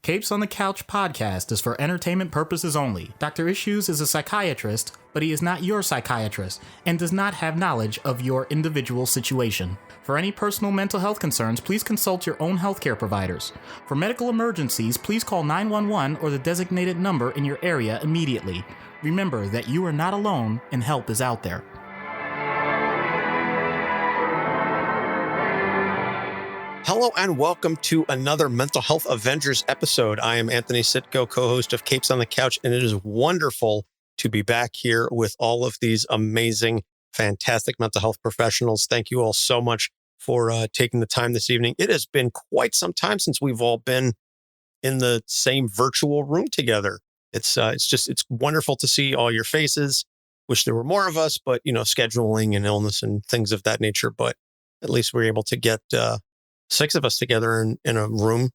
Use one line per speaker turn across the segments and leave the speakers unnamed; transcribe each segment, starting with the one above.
Capes on the Couch podcast is for entertainment purposes only. Dr. Issues is a psychiatrist, but he is not your psychiatrist and does not have knowledge of your individual situation. For any personal mental health concerns, please consult your own healthcare providers. For medical emergencies, please call 911 or the designated number in your area immediately. Remember that you are not alone and help is out there.
Hello and welcome to another Mental Health Avengers episode. I am Anthony Sitko, co-host of Capes on the Couch, and it is wonderful to be back here with all of these amazing, fantastic mental health professionals. Thank you all so much for taking the time this evening. It has been quite some time since we've all been in the same virtual room together. It's wonderful to see all your faces. Wish there were more of us, but scheduling and illness and things of that nature. But at least we're able to get 6 of us together in a room.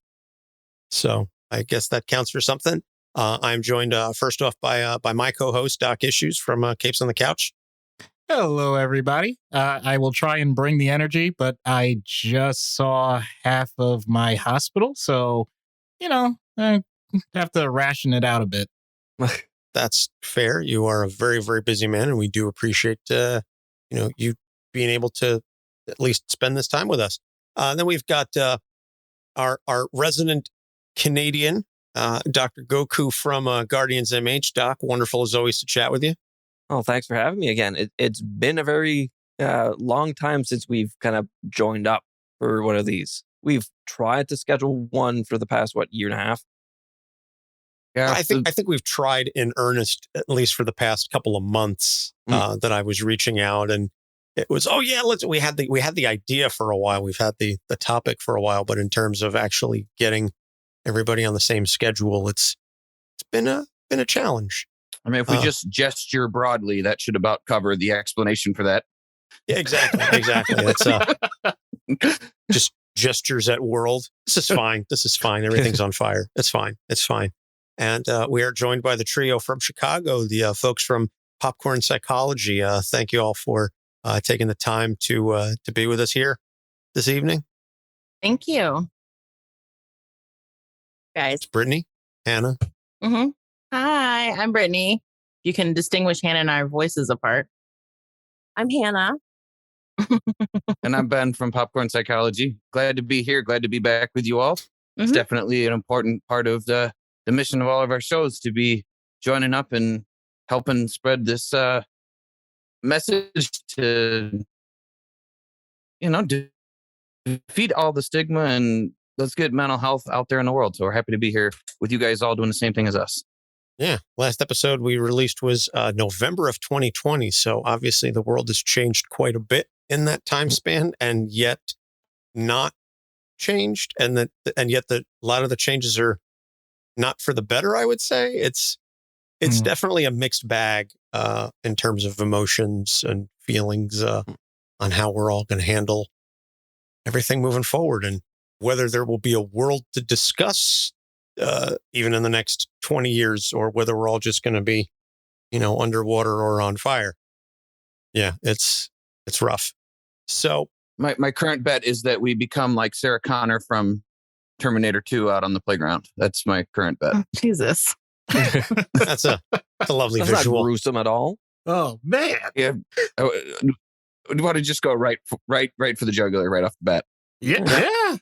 So I guess that counts for something. I'm joined first off by my co-host, Doc Issues from Capes on the Couch.
Hello, everybody. I will try and bring the energy, but I just saw half of my hospital. So, I have to ration it out a bit.
That's fair. You are a very, very busy man, and we do appreciate, you being able to at least spend this time with us. Then we've got our resident Canadian, Dr. Goku from Guardians MH. Doc, wonderful as always to chat with you.
Oh, thanks for having me again. It's been a very long time since we've kind of joined up for one of these. We've tried to schedule one for the past, year and a half?
Yeah, I think we've tried in earnest, at least for the past couple of months, that I was reaching out, and it was, we had the idea for a while. We've had the topic for a while, but in terms of actually getting everybody on the same schedule, it's been a challenge.
I mean, if we just gesture broadly, that should about cover the explanation for that.
Yeah, exactly. That's just gestures at world. This is fine. Everything's on fire. It's fine. And we are joined by the trio from Chicago, the folks from Popcorn Psychology. Thank you all for taking the time to be with us here this evening.
Thank you, guys.
It's Brittany, Hannah.
Mm-hmm. Hi, I'm Brittany. You can distinguish Hannah and our voices apart. I'm Hannah.
And I'm Ben from Popcorn Psychology. Glad to be here. Glad to be back with you all. It's definitely an important part of the mission of all of our shows to be joining up and helping spread this message to, defeat all the stigma and let's get mental health out there in the world. So we're happy to be here with you guys all doing the same thing as us.
Yeah. Last episode we released was November of 2020. So obviously the world has changed quite a bit in that time span, and yet not changed. And yet a lot of the changes are not for the better, I would say. It's definitely a mixed bag in terms of emotions and feelings on how we're all going to handle everything moving forward, and whether there will be a world to discuss even in the next 20 years, or whether we're all just going to be, underwater or on fire. Yeah, it's rough. So
my current bet is that we become like Sarah Connor from Terminator 2 out on the playground. That's my current bet.
Oh, Jesus.
That's a lovely
That's
visual.
not gruesome at all.
Oh, man.
Yeah. We want to just go right for the jugular right off the bat.
Yeah.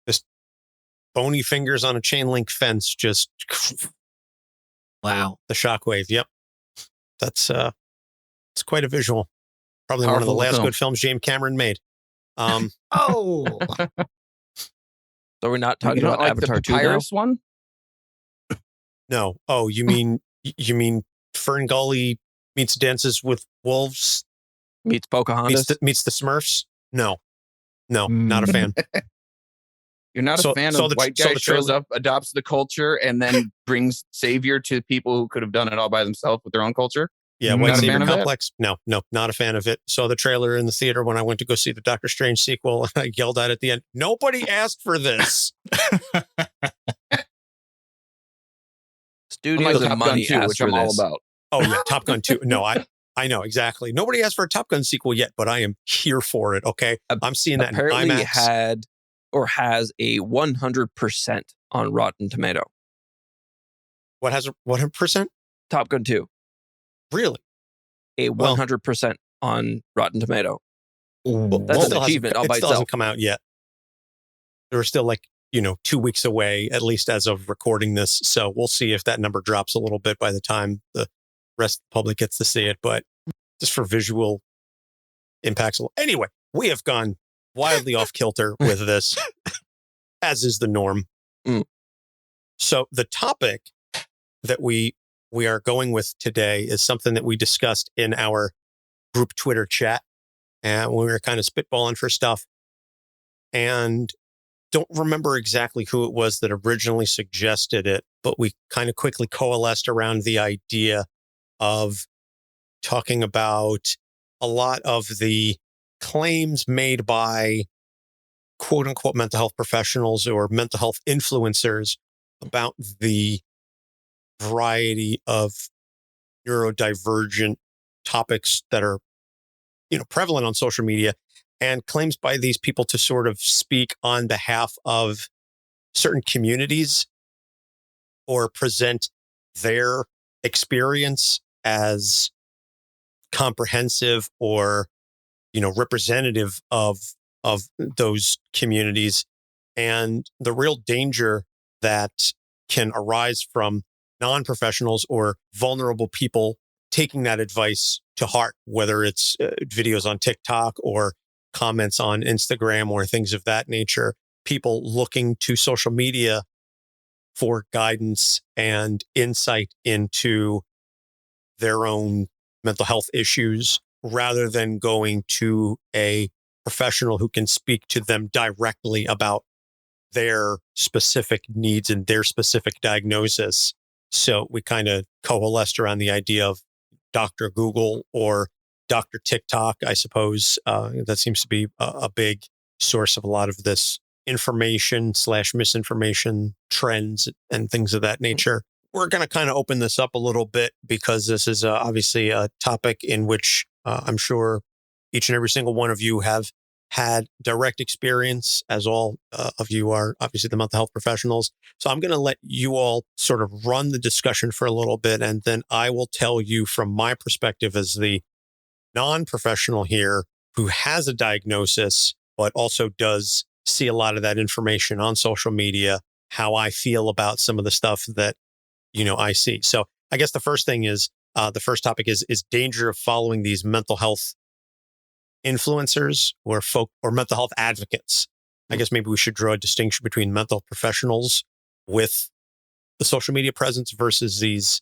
Just bony fingers on a chain link fence. Just
Wow.
The shockwave. Yep. That's it's quite a visual. Probably
Powerful
one of the last
film.
good films James Cameron made.
Oh.
So we're not talking
You don't
about
like
Avatar
the
2 now?
Papyrus one?
No. Oh, you mean Fern Gully meets Dances with Wolves
Meets Pocahontas?
meets the Smurfs? No, not a fan.
You're not a fan of white guy shows up, adopts the culture, and then brings savior to people who could have done it all by themselves with their own culture?
Yeah,
Not
white
a
savior
fan of that?
complex. No, not a fan of it. Saw the trailer in the theater when I went to go see the Doctor Strange sequel, and I yelled at the end, "Nobody asked for this."
Studios and
Top Gun
money
2,
asked
which
for
I'm all
this.
about.
Oh yeah, Top Gun 2. No, I know exactly. Nobody asked for a Top Gun sequel yet, but I am here for it. Okay, I'm seeing that in
Apparently
IMAX.
had or has a 100% on Rotten Tomato.
What has 100%?
Top Gun 2.
Really?
A 100% on Rotten Tomato. That's an achievement all by
It still
itself.
hasn't come out yet. We're still 2 weeks away, at least as of recording this. So we'll see if that number drops a little bit by the time the rest of the public gets to see it. But just for visual impacts. Anyway, we have gone wildly off kilter with this, as is the norm. So the topic that we are going with today is something that we discussed in our group Twitter chat. And we were kind of spitballing for stuff. And don't remember exactly who it was that originally suggested it, but we kind of quickly coalesced around the idea of talking about a lot of the claims made by quote unquote mental health professionals or mental health influencers about the variety of neurodivergent topics that are, prevalent on social media, and claims by these people to sort of speak on behalf of certain communities or present their experience as comprehensive or, representative of those communities, and the real danger that can arise from non-professionals or vulnerable people taking that advice to heart, whether it's videos on TikTok or comments on Instagram or things of that nature, people looking to social media for guidance and insight into their own mental health issues rather than going to a professional who can speak to them directly about their specific needs and their specific diagnosis. So we kind of coalesced around the idea of Dr. Google or Dr. TikTok, I suppose. That seems to be a big source of a lot of this information/misinformation trends and things of that nature. We're going to kind of open this up a little bit because this is obviously a topic in which I'm sure each and every single one of you have had direct experience, as all of you are obviously the mental health professionals. So I'm going to let you all sort of run the discussion for a little bit, and then I will tell you from my perspective as the non-professional here who has a diagnosis, but also does see a lot of that information on social media, how I feel about some of the stuff that, I see. So I guess the first thing is, the first topic is danger of following these mental health influencers or mental health advocates. I guess maybe we should draw a distinction between mental professionals with the social media presence versus these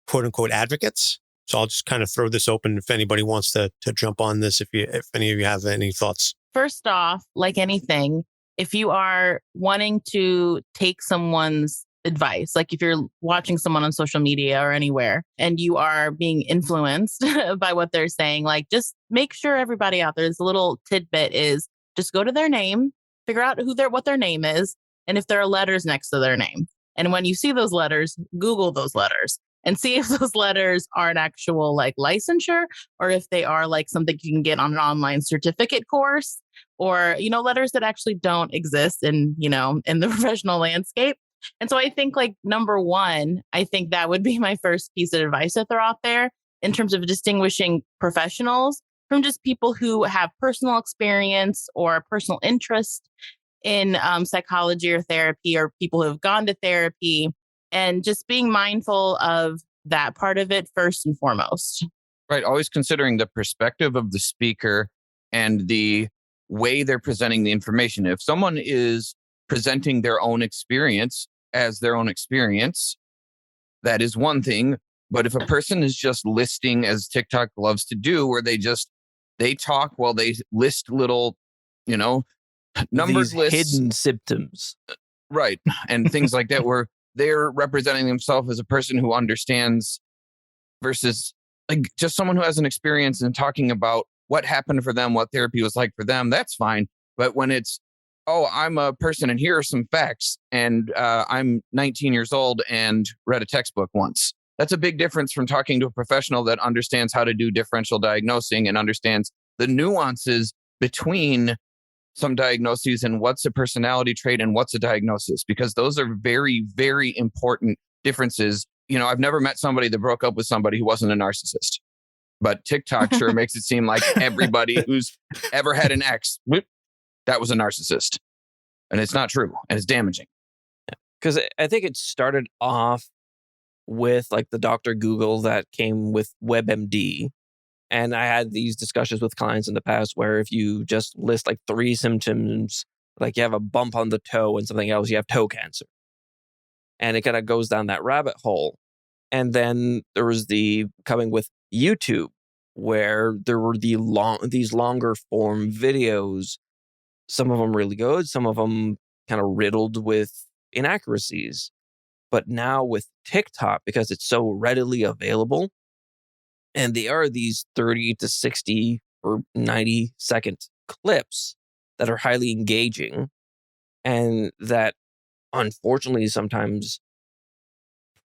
quote unquote advocates. So I'll just kind of throw this open if anybody wants to jump on this, if any of you have any thoughts.
First off, like anything, if you are wanting to take someone's advice, like if you're watching someone on social media or anywhere and you are being influenced by what they're saying, like just make sure everybody out there, this little tidbit is just go to their name, figure out what their name is, and if there are letters next to their name. And when you see those letters, Google those letters and see if those letters are an actual like licensure or if they are like something you can get on an online certificate course or, letters that actually don't exist in the professional landscape. And so I think like number one, I think that would be my first piece of advice to throw out there in terms of distinguishing professionals from just people who have personal experience or personal interest in psychology or therapy, or people who have gone to therapy, and just being mindful of that part of it first and foremost.
Right. Always considering the perspective of the speaker and the way they're presenting the information. If someone is presenting their own experience as their own experience, that is one thing. But if a person is just listing, as TikTok loves to do, where they talk while they list little, numbers, lists,
hidden symptoms,
right, and things like that, where they're representing themselves as a person who understands versus like just someone who has an experience and talking about what happened for them, what therapy was like for them, that's fine. But when it's, oh, I'm a person and here are some facts, and I'm 19 years old and read a textbook once. That's a big difference from talking to a professional that understands how to do differential diagnosing and understands the nuances between some diagnoses and what's a personality trait and what's a diagnosis, because those are very, very important differences. I've never met somebody that broke up with somebody who wasn't a narcissist, but TikTok sure makes it seem like everybody who's ever had an ex, that was a narcissist. And it's not true. And it's damaging.
Because I think it started off with like the Dr. Google that came with WebMD. And I had these discussions with clients in the past where if you just list like 3 symptoms, like you have a bump on the toe and something else, you have toe cancer. And it kind of goes down that rabbit hole. And then there was the coming with YouTube, where there were these longer form videos, some of them really good, some of them kind of riddled with inaccuracies. But now with TikTok, because it's so readily available, and they are these 30 to 60 or 90-second clips that are highly engaging and that unfortunately sometimes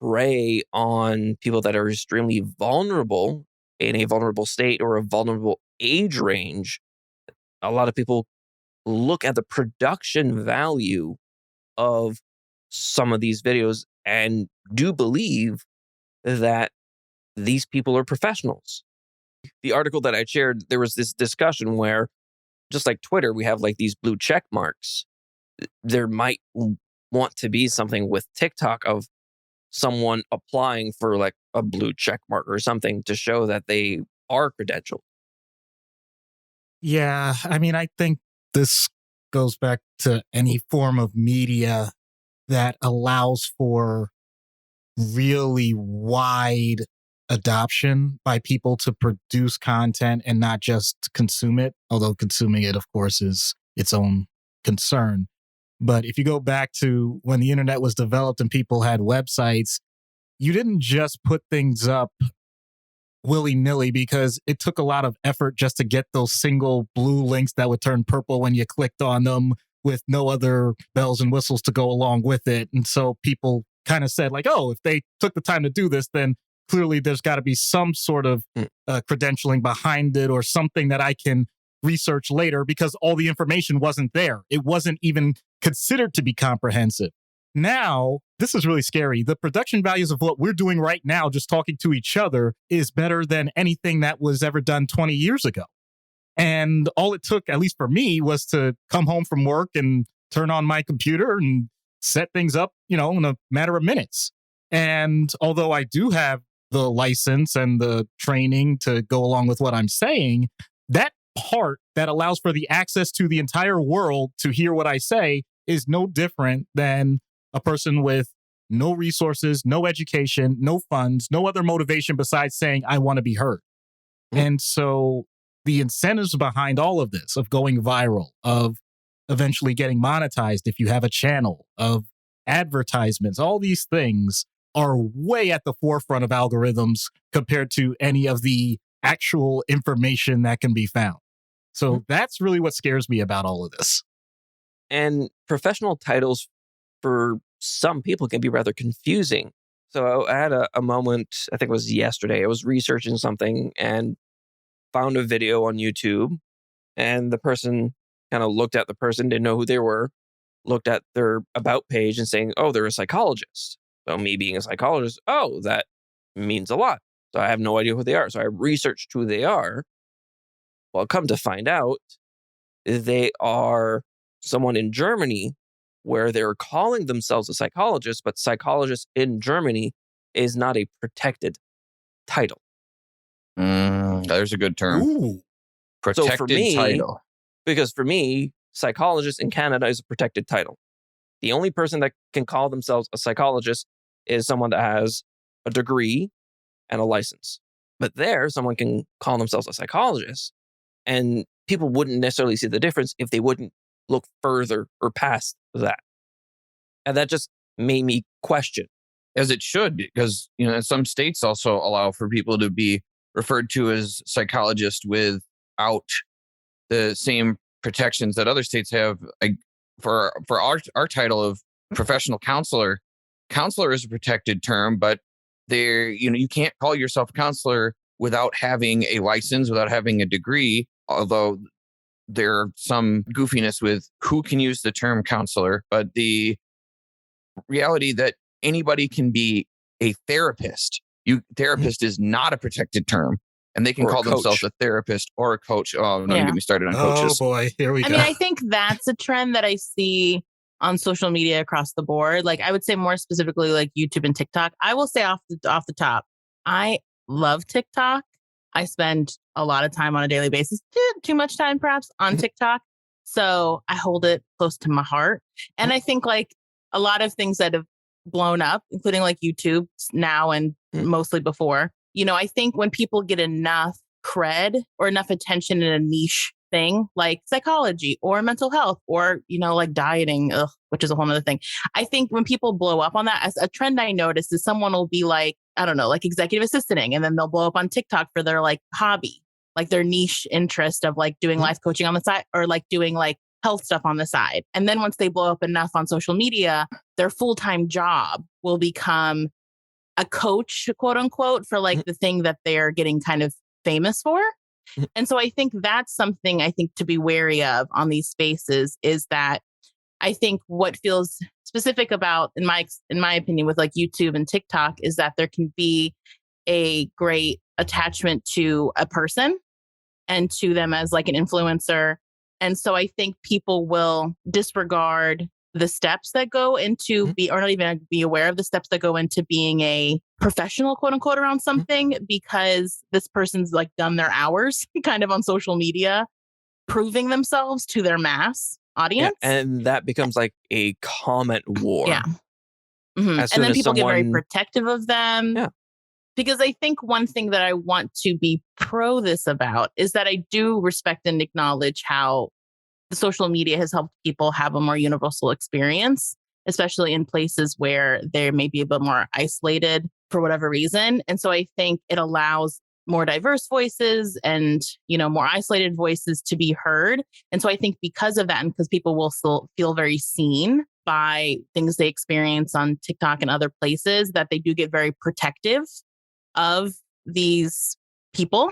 prey on people that are extremely vulnerable in a vulnerable state or a vulnerable age range. A lot of people look at the production value of some of these videos and do believe that these people are professionals. The article that I shared, there was this discussion where, just like Twitter, we have like these blue check marks. There might want to be something with TikTok of someone applying for like a blue check mark or something to show that they are credentialed.
Yeah, I mean, I think this goes back to any form of media that allows for really wide adoption by people to produce content and not just consume it, although consuming it, of course, is its own concern. But if you go back to when the internet was developed and people had websites, you didn't just put things up willy-nilly, because it took a lot of effort just to get those single blue links that would turn purple when you clicked on them with no other bells and whistles to go along with it. And so people kind of said like, oh, if they took the time to do this, then clearly there's got to be some sort of credentialing behind it or something that I can research later, because all the information wasn't there. It wasn't even considered to be comprehensive. Now, this is really scary. The production values of what we're doing right now, just talking to each other, is better than anything that was ever done 20 years ago. And all it took, at least for me, was to come home from work and turn on my computer and set things up, in a matter of minutes. And although I do have the license and the training to go along with what I'm saying, that part that allows for the access to the entire world to hear what I say is no different than a person with no resources, no education, no funds, no other motivation besides saying, I want to be heard. And so the incentives behind all of this, of going viral, of eventually getting monetized if you have a channel, of advertisements, all these things are way at the forefront of algorithms compared to any of the actual information that can be found. So that's really what scares me about all of this.
And professional titles for some people can be rather confusing. So I had a moment, I think it was yesterday, I was researching something and found a video on YouTube, and the person kind of looked at the person, didn't know who they were, looked at their about page and saying, oh, they're a psychologist. So me being a psychologist, oh, that means a lot. So I have no idea who they are. So I researched who they are. Well, come to find out, they are someone in Germany where they're calling themselves a psychologist, but psychologist in Germany is not a protected title.
There's a good term.
Ooh.
Protected
so for me,
title.
Because for me, psychologist in Canada is a protected title. The only person that can call themselves a psychologist is someone that has a degree and a license. But there, someone can call themselves a psychologist, and people wouldn't necessarily see the difference if they wouldn't look further or past that. And that just made me question.
As it should, because some states also allow for people to be referred to as psychologists without the same protections that other states have. Like for our title of professional counselor is a protected term, but you can't call yourself a counselor without having a license, without having a degree. Although there's some goofiness with who can use the term counselor, but the reality that anybody can be a therapist. Therapist is not a protected term, and they can call themselves a therapist or a coach. Oh, don't get me started on coaches.
Oh boy, here we go.
I mean, I think that's a trend that I see on social media across the board. Like I would say more specifically like YouTube and TikTok. I will say off the top, I love TikTok. I spend a lot of time on a daily basis, too much time perhaps on TikTok. So I hold it close to my heart. And I think like a lot of things that have blown up, including like YouTube now and mostly before, I think when people get enough cred or enough attention in a niche thing like psychology or mental health or, like dieting, which is a whole nother thing. I think when people blow up on that, as a trend I noticed is someone will be like, I don't know, like executive assisting, and then they'll blow up on TikTok for their like hobby, like their niche interest of like doing life coaching on the side or like doing like health stuff on the side. And then once they blow up enough on social media, their full-time job will become a coach, quote unquote, for like the thing that they're getting kind of famous for. And so I think that's something I think to be wary of on these spaces is that I think what feels specific about, in my opinion, with like YouTube and TikTok is that there can be a great attachment to a person and to them as like an influencer. And so I think people will disregard the steps that go into or not even be aware of the steps that go into being a professional, quote unquote, around something because this person's like done their hours kind of on social media, proving themselves to their mass audience.
Yeah, and that becomes like a comment war.
Yeah. And then people get very protective of them.
Yeah.
Because I think one thing that I want to be pro this about is that I do respect and acknowledge how the social media has helped people have a more universal experience, especially in places where they may be a bit more isolated for whatever reason. And so I think it allows more diverse voices and, more isolated voices to be heard. And so I think because of that, and because people will still feel very seen by things they experience on TikTok and other places, that they do get very protective of these people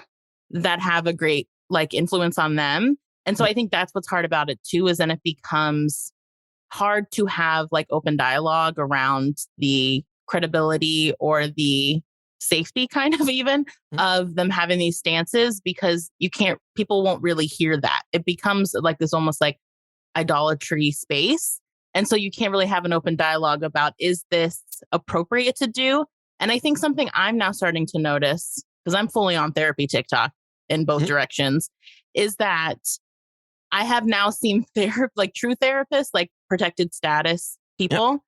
that have a great like influence on them. And so I think that's what's hard about it too, is then it becomes hard to have like open dialogue around the credibility or the safety kind of even of them having these stances because people won't really hear that. It becomes like this almost like idolatry space. And so you can't really have an open dialogue about, is this appropriate to do? And I think something I'm now starting to notice, because I'm fully on therapy TikTok in both directions, is that I have now seen like true therapists, like protected status people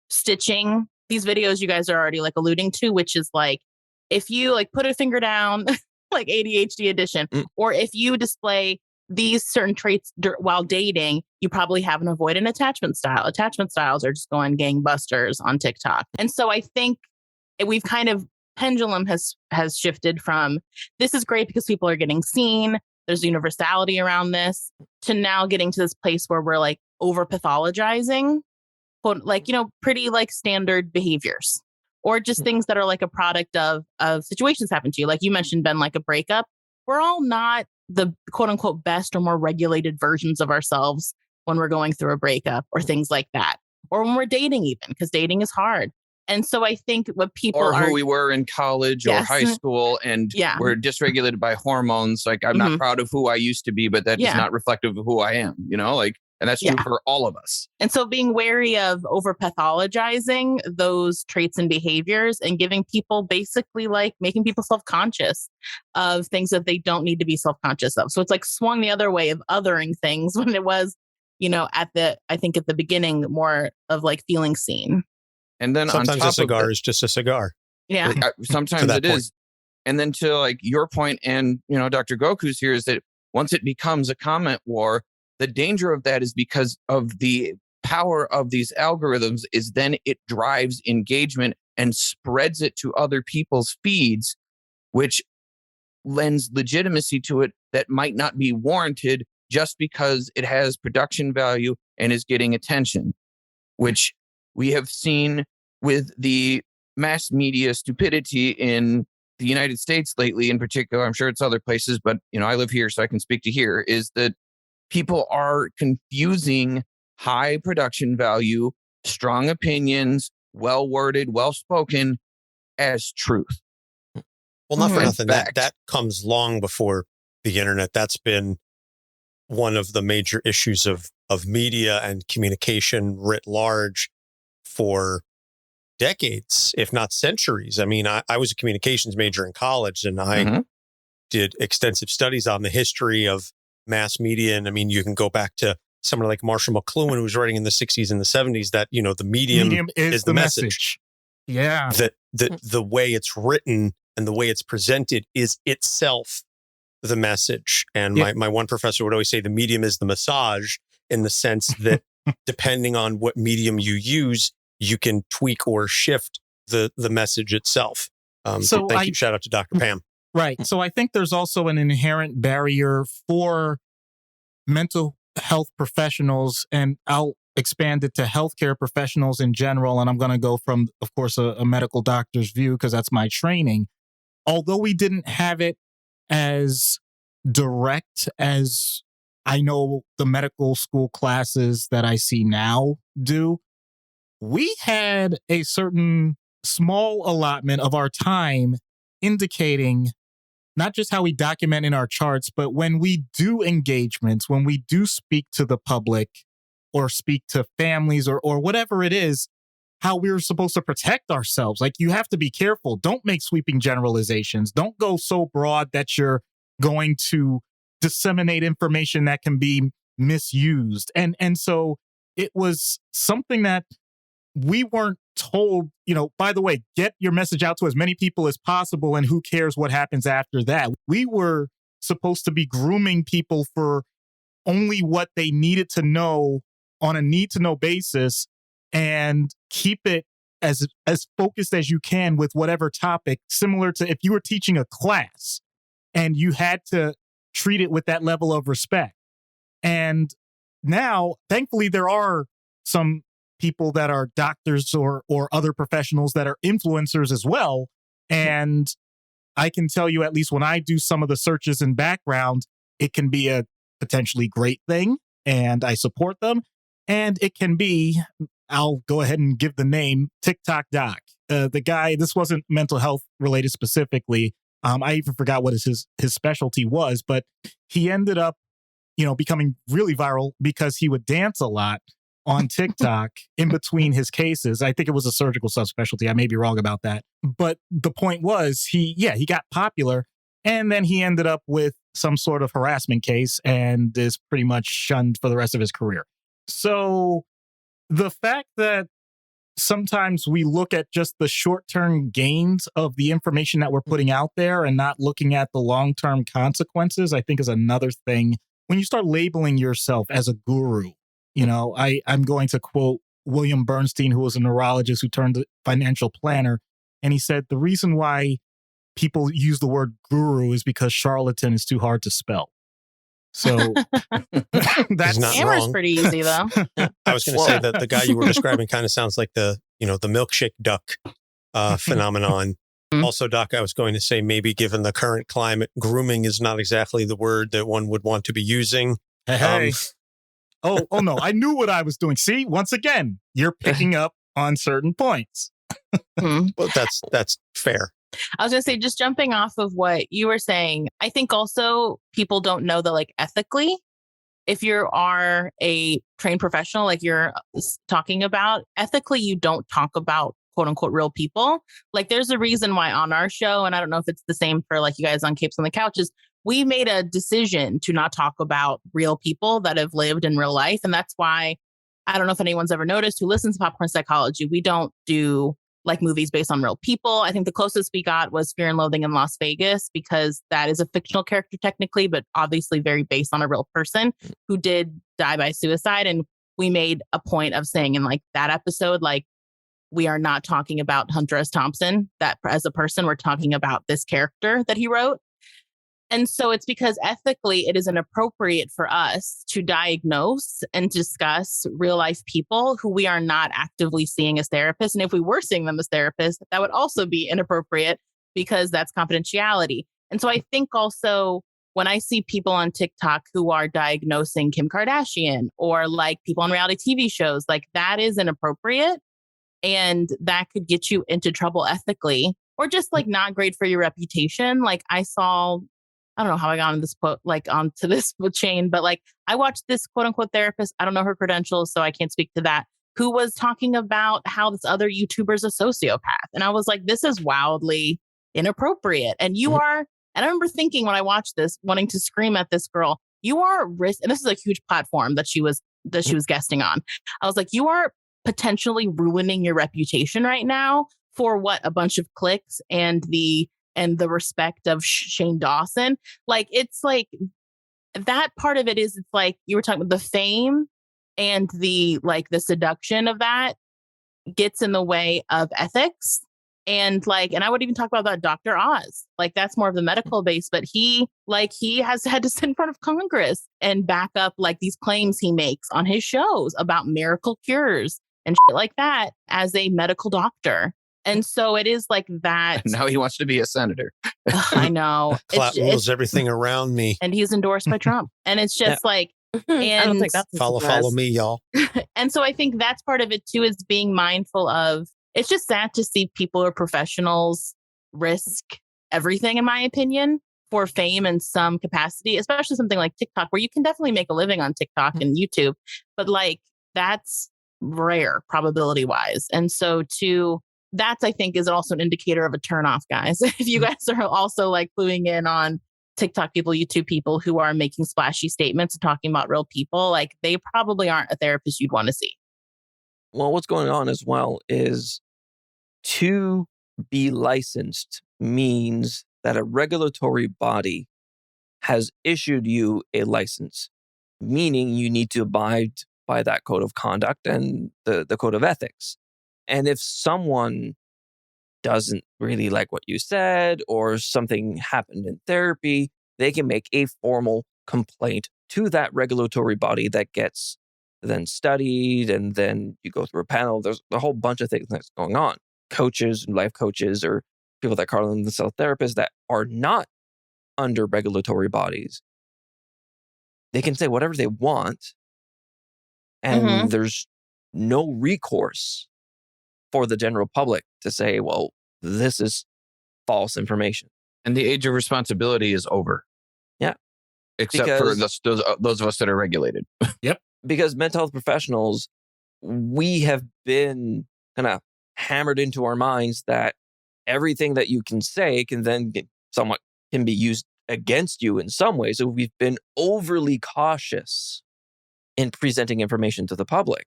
stitching these videos you guys are already like alluding to, which is like, if you like put a finger down, like ADHD edition, or if you display these certain traits while dating, you probably have an avoidant attachment style. Attachment styles are just going gangbusters on TikTok. And so I think we've kind of pendulum has shifted from this is great because people are getting seen. There's universality around this to now getting to this place where we're like over pathologizing, like, pretty like standard behaviors or just things that are like a product of situations happen to you. Like you mentioned, Ben, like a breakup. We're all not the quote unquote best or more regulated versions of ourselves when we're going through a breakup or things like that. Or when we're dating even, because dating is hard. And so I think what people
or who we were in college or high school and we're dysregulated by hormones. Like I'm not proud of who I used to be, but that is not reflective of who I am, and that's true for all of us.
And so being wary of over pathologizing those traits and behaviors and giving people basically like making people self-conscious of things that they don't need to be self-conscious of. So it's like swung the other way of othering things when it was, at the beginning, more of like feeling seen.
And then
sometimes a cigar is just a cigar.
Yeah.
Sometimes it is. And then to like your point and, Dr. Goku's here is that once it becomes a comment war, the danger of that is because of the power of these algorithms is then it drives engagement and spreads it to other people's feeds, which lends legitimacy to it that might not be warranted just because it has production value and is getting attention, which we have seen with the mass media stupidity in the United States lately in particular. I'm sure it's other places, but I live here so I can speak to here, is that people are confusing high production value, strong opinions, well worded, well spoken as truth.
Well, not for nothing.
Fact.
That comes long before the internet. That's been one of the major issues of media and communication writ large for decades, if not centuries. I mean, I was a communications major in college, and I did extensive studies on the history of mass media. And I mean, you can go back to someone like Marshall McLuhan, who was writing in the 60s and the 70s that, you know, the medium is the message.
Yeah.
That the way it's written and the way it's presented is itself the message. And my one professor would always say the medium is the massage, in the sense that depending on what medium you use, you can tweak or shift the message itself. So thank you. Shout out to Dr. Pam.
Right. So I think there's also an inherent barrier for mental health professionals, and I'll expand it to healthcare professionals in general. And I'm going to go from, of course, a medical doctor's view, because that's my training. Although we didn't have it as direct as I know the medical school classes that I see now do, we had a certain small allotment of our time indicating not just how we document in our charts, but when we do engagements, when we do speak to the public or speak to families or whatever it is, how we're supposed to protect ourselves. Like, you have to be careful. Don't make sweeping generalizations. Don't go so broad that you're going to disseminate information that can be misused. And so it was something that we weren't told, you know, by the way, get your message out to as many people as possible, and who cares what happens after that. We were supposed to be grooming people for only what they needed to know on a need to know basis, and keep it as focused as you can with whatever topic, similar to if you were teaching a class and you had to treat it with that level of respect. And now, thankfully, there are some people that are doctors or other professionals that are influencers as well. And I can tell you, at least when I do some of the searches in background, it can be a potentially great thing, and I support them. And it can be, I'll go ahead and give the name, TikTok Doc. The guy, this wasn't mental health related specifically. I even forgot what his specialty was, but he ended up, you know, becoming really viral because he would dance a lot on TikTok in between his cases. I think it was a surgical subspecialty. I may be wrong about that. But the point was, he got popular, and then he ended up with some sort of harassment case and is pretty much shunned for the rest of his career. So the fact that sometimes we look at just the short-term gains of the information that we're putting out there and not looking at the long-term consequences, I think is another thing. When you start labeling yourself as a guru, you know, I'm going to quote William Bernstein, who was a neurologist who turned to financial planner. And he said, the reason why people use the word guru is because charlatan is too hard to spell. So
that's not
Hammer's
wrong.
pretty easy, though.
I was going to say that the guy you were describing kind of sounds like the milkshake duck phenomenon. Also, Doc, I was going to say, maybe given the current climate, grooming is not exactly the word that one would want to be using.
Hey. Oh no, I knew what I was doing. See, once again, you're picking up on certain points.
Well, that's fair.
I was going to say, just jumping off of what you were saying, I think also people don't know that, like, ethically, if you are a trained professional, like you're talking about, ethically, you don't talk about quote unquote real people. Like, there's a reason why on our show, and I don't know if it's the same for like you guys on Capes on the Couches, we made a decision to not talk about real people that have lived in real life. And that's why, I don't know if anyone's ever noticed who listens to Popcorn Psychology, we don't do like movies based on real people. I think the closest we got was Fear and Loathing in Las Vegas, because that is a fictional character technically, but obviously very based on a real person who did die by suicide. And we made a point of saying in like that episode, like, we are not talking about Hunter S. Thompson that as a person, we're talking about this character that he wrote. And so it's because ethically it is inappropriate for us to diagnose and discuss real life people who we are not actively seeing as therapists. And if we were seeing them as therapists, that would also be inappropriate because that's confidentiality. And so I think also when I see people on TikTok who are diagnosing Kim Kardashian or like people on reality TV shows, like that is inappropriate. And that could get you into trouble ethically or just like not great for your reputation. Like I don't know how I got on this quote, like onto this chain, but like I watched this quote unquote therapist. I don't know her credentials, so I can't speak to that, who was talking about how this other YouTuber is a sociopath. And I was like, this is wildly inappropriate. And you are, and I remember thinking when I watched this, wanting to scream at this girl, you are at risk. And this is a huge platform that she was guesting on. I was like, you are potentially ruining your reputation right now for what, a bunch of clicks and the respect of Shane Dawson. Like, it's like that part of it is, it's like you were talking about the fame and the seduction of that gets in the way of ethics. And I would even talk about that Dr. Oz. Like that's more of the medical base, but he has had to sit in front of Congress and back up like these claims he makes on his shows about miracle cures and shit like that as a medical doctor. And so it is like that.
Now he wants to be a senator.
I know.
Clout rules everything around me.
And he's endorsed by Trump. And it's just like, and
I don't think that's
follow me, y'all.
And so I think that's part of it too, is being mindful of, it's just sad to see people or professionals risk everything, in my opinion, for fame in some capacity, especially something like TikTok, where you can definitely make a living on TikTok and YouTube, but like that's rare probability wise. And so that's, I think, is also an indicator of a turnoff, guys. If you guys are also like cluing in on TikTok people, YouTube people who are making splashy statements and talking about real people, like they probably aren't a therapist you'd want to see.
Well, what's going on as well is to be licensed means that a regulatory body has issued you a license, meaning you need to abide by that code of conduct and the code of ethics. And if someone doesn't really like what you said or something happened in therapy, they can make a formal complaint to that regulatory body that gets then studied, and then you go through a panel. There's a whole bunch of things that's going on. Coaches, life coaches, or people that call themselves therapists that are not under regulatory bodies, they can say whatever they want, and there's no recourse for the general public to say, well, this is false information.
And the age of responsibility is over.
Yeah.
Except for those of us that are regulated.
Yep.
Because mental health professionals, we have been kind of hammered into our minds that everything that you can say can then can be used against you in some way. So we've been overly cautious in presenting information to the public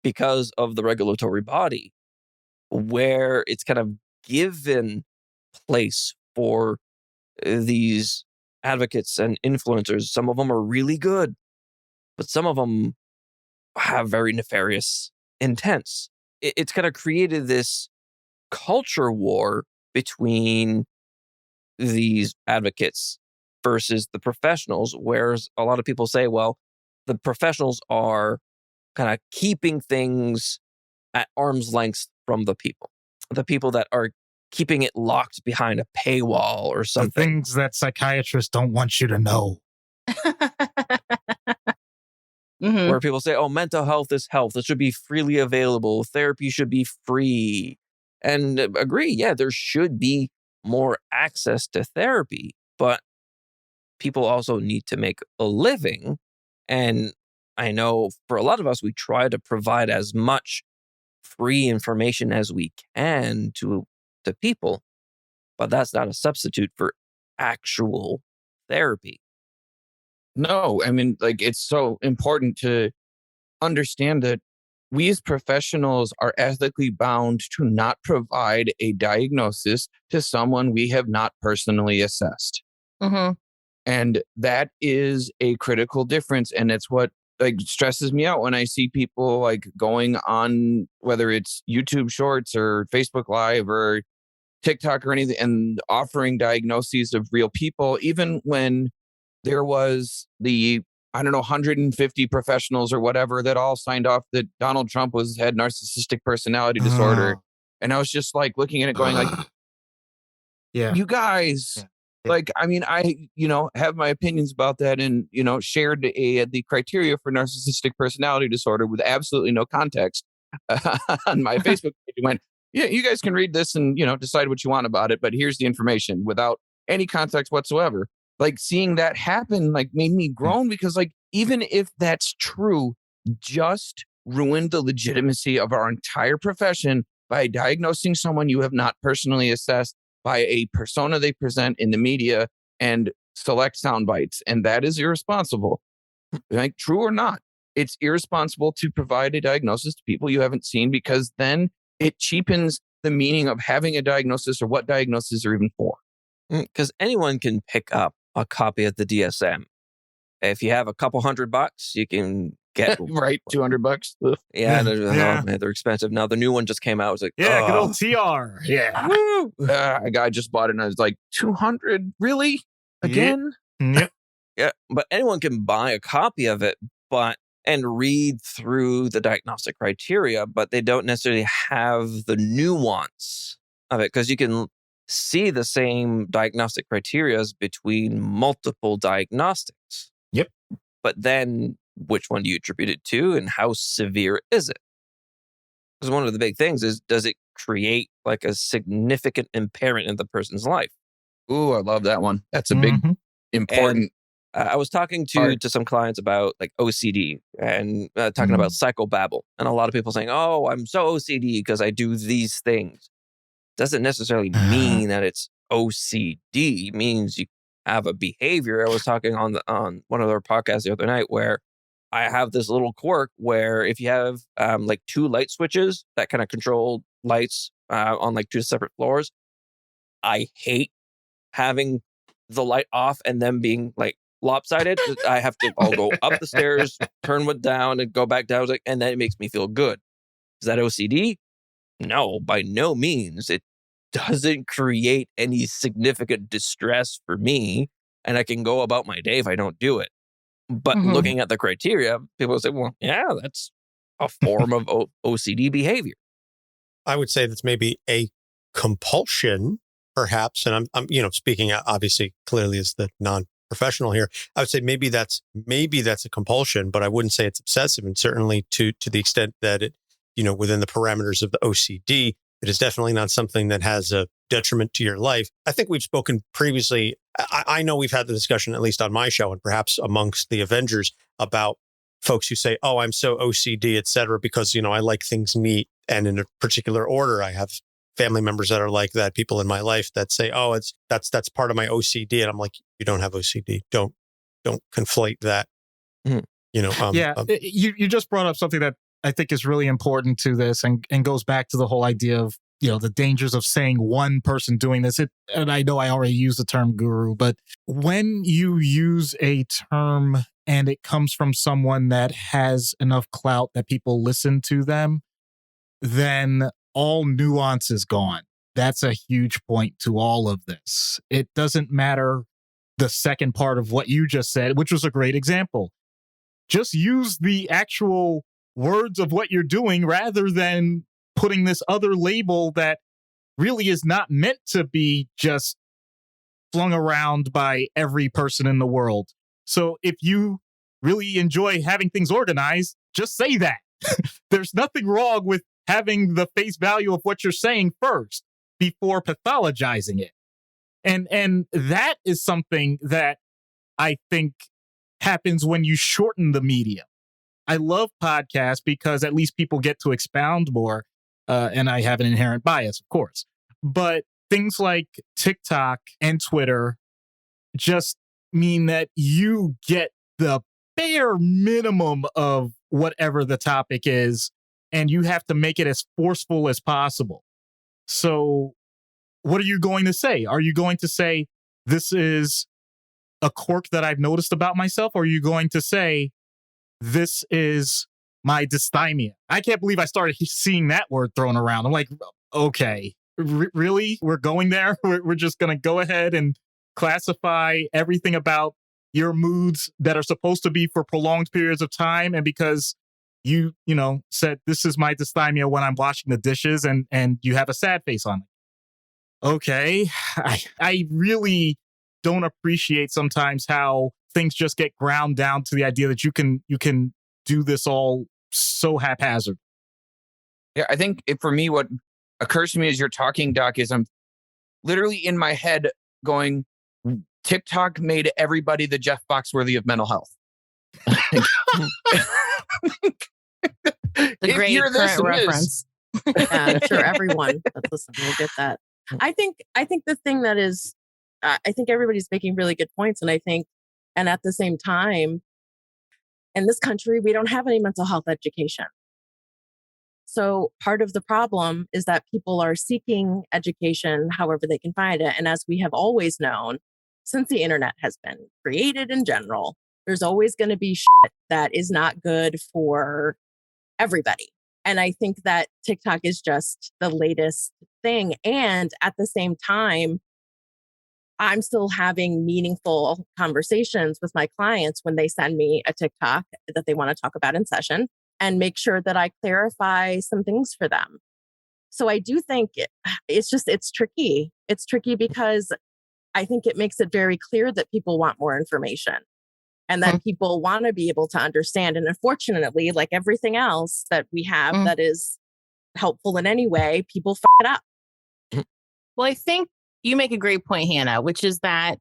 because of the regulatory body, where it's kind of given place for these advocates and influencers. Some of them are really good, but some of them have very nefarious intents. It's kind of created this culture war between these advocates versus the professionals, whereas a lot of people say, well, the professionals are kind of keeping things at arm's length from the people that are keeping it locked behind a paywall or something.
The things that psychiatrists don't want you to know.
Where people say, oh, mental health is health. It should be freely available. Therapy should be free. And agree, yeah, there should be more access to therapy, but people also need to make a living. And I know for a lot of us, we try to provide as much free information as we can to people, but that's not a substitute for actual therapy.
No, I mean, like, it's so important to understand that we as professionals are ethically bound to not provide a diagnosis to someone we have not personally assessed. And that is a critical difference. And it's what like stresses me out when I see people like going on, whether it's YouTube Shorts or Facebook Live or TikTok or anything, and offering diagnoses of real people, even when there was the, I don't know, 150 professionals or whatever that all signed off that Donald Trump had narcissistic personality disorder. And I was just like looking at it going like,
yeah,
you guys, Like, I mean, I, have my opinions about that and, shared the criteria for narcissistic personality disorder with absolutely no context on my Facebook page. Went, yeah, you guys can read this and, decide what you want about it. But here's the information without any context whatsoever. Like seeing that happen, like made me groan because like, even if that's true, just ruined the legitimacy of our entire profession by diagnosing someone you have not personally assessed by a persona they present in the media and select sound bites. And that is irresponsible. Like, true or not, it's irresponsible to provide a diagnosis to people you haven't seen because then it cheapens the meaning of having a diagnosis or what diagnoses are even for.
Because anyone can pick up a copy of the DSM. If you have a couple $100, you can get
right, $200.
Yeah, oh, man, they're expensive. Now the new one just came out. I was like,
good old TR. Yeah,
I just bought it and I was like, $200, really? Again?
Yep.
Yeah, but anyone can buy a copy of it, and read through the diagnostic criteria, but they don't necessarily have the nuance of it because you can see the same diagnostic criteria between multiple diagnostics.
Yep.
But then which one do you attribute it to and how severe is it? Because one of the big things is, does it create like a significant impairment in the person's life?
Ooh, I love that one. That's a big, important.
And, I was talking to some clients about like OCD and talking about psychobabble. And a lot of people saying, oh, I'm so OCD because I do these things. Doesn't necessarily mean that it's OCD. It means you have a behavior. I was talking on one of their podcasts the other night where I have this little quirk where if you have like two light switches that kind of control lights on like two separate floors, I hate having the light off and them being like lopsided. I'll go up the stairs, turn one down and go back down. And then it makes me feel good. Is that OCD? No, by no means. It doesn't create any significant distress for me. And I can go about my day if I don't do it. But looking at the criteria, people say, well, yeah, that's a form of OCD behavior.
I would say that's maybe a compulsion, perhaps. And I'm speaking obviously clearly as the non-professional here. I would say maybe that's a compulsion, but I wouldn't say it's obsessive. And certainly to the extent that it, within the parameters of the OCD, it is definitely not something that has a detriment to your life. I think we've spoken previously. I know we've had the discussion, at least on my show and perhaps amongst the Avengers, about folks who say, oh, I'm so OCD, et cetera, because, I like things neat and in a particular order. I have family members that are like that, people in my life that say, oh, that's part of my OCD. And I'm like, you don't have OCD. Don't conflate that.
You just brought up something that I think is really important to this and goes back to the whole idea of, the dangers of saying one person doing this. And I know I already used the term guru, but when you use a term and it comes from someone that has enough clout that people listen to them, then all nuance is gone. That's a huge point to all of this. It doesn't matter the second part of what you just said, which was a great example. Just use the actual words of what you're doing rather than putting this other label that really is not meant to be just flung around by every person in the world. So if you really enjoy having things organized, just say that. There's nothing wrong with having the face value of what you're saying first before pathologizing it. And that is something that I think happens when you shorten the medium. I love podcasts because at least people get to expound more. And I have an inherent bias, of course. But things like TikTok and Twitter just mean that you get the bare minimum of whatever the topic is, and you have to make it as forceful as possible. So what are you going to say? Are you going to say, this is a quirk that I've noticed about myself? Or are you going to say, this is my dysthymia? I can't believe I started seeing that word thrown around. I'm like, okay, really? We're going there? We're just going to go ahead and classify everything about your moods that are supposed to be for prolonged periods of time. And because you said, this is my dysthymia when I'm washing the dishes and you have a sad face on it. Okay. I really don't appreciate sometimes how things just get ground down to the idea that you can do this all so haphazard.
Yeah, I think for me, what occurs to me as you're talking, Doc, is I'm literally in my head going, TikTok made everybody the Jeff Foxworthy of mental health.
The great current reference.
Yeah, I'm sure everyone that's listening will get that. I think the thing that is, I think everybody's making really good points. And and at the same time, in this country, we don't have any mental health education. So part of the problem is that people are seeking education however they can find it. And as we have always known, since the internet has been created in general, there's always going to be shit that is not good for everybody. And I think that TikTok is just the latest thing. And at the same time, I'm still having meaningful conversations with my clients when they send me a TikTok that they want to talk about in session, and make sure that I clarify some things for them. So I do think it's tricky. It's tricky because I think it makes it very clear that people want more information and that people want to be able to understand. And unfortunately, like everything else that we have that is helpful in any way, people f it up.
Well, I think you make a great point, Hannah, which is that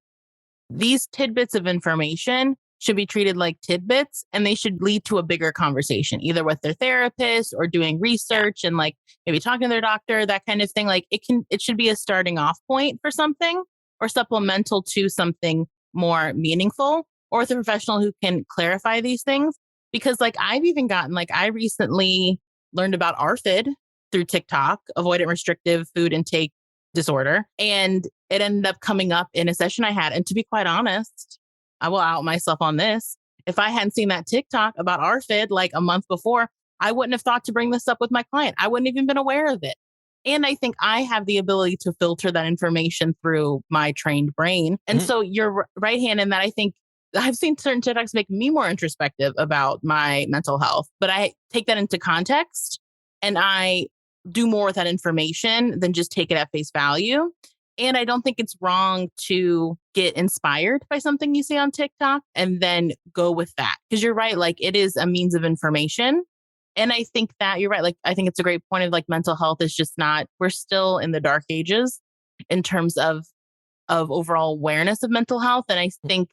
these tidbits of information should be treated like tidbits, and they should lead to a bigger conversation, either with their therapist or doing research and like maybe talking to their doctor, that kind of thing. Like it should be a starting off point for something or supplemental to something more meaningful, or with a professional who can clarify these things. Because like I've even gotten, like I recently learned about ARFID through TikTok, avoidant restrictive food intake disorder. And it ended up coming up in a session I had. And to be quite honest, I will out myself on this. If I hadn't seen that TikTok about ARFID like a month before, I wouldn't have thought to bring this up with my client. I wouldn't have even been aware of it. And I think I have the ability to filter that information through my trained brain. And so you're right, Hannah, in that I think I've seen certain TikToks make me more introspective about my mental health, but I take that into context and I do more with that information than just take it at face value. And I don't think it's wrong to get inspired by something you see on TikTok and then go with that. Because you're right, like it is a means of information. And I think that you're right. Like, I think it's a great point of like mental health is just not, we're still in the dark ages in terms of overall awareness of mental health. And I think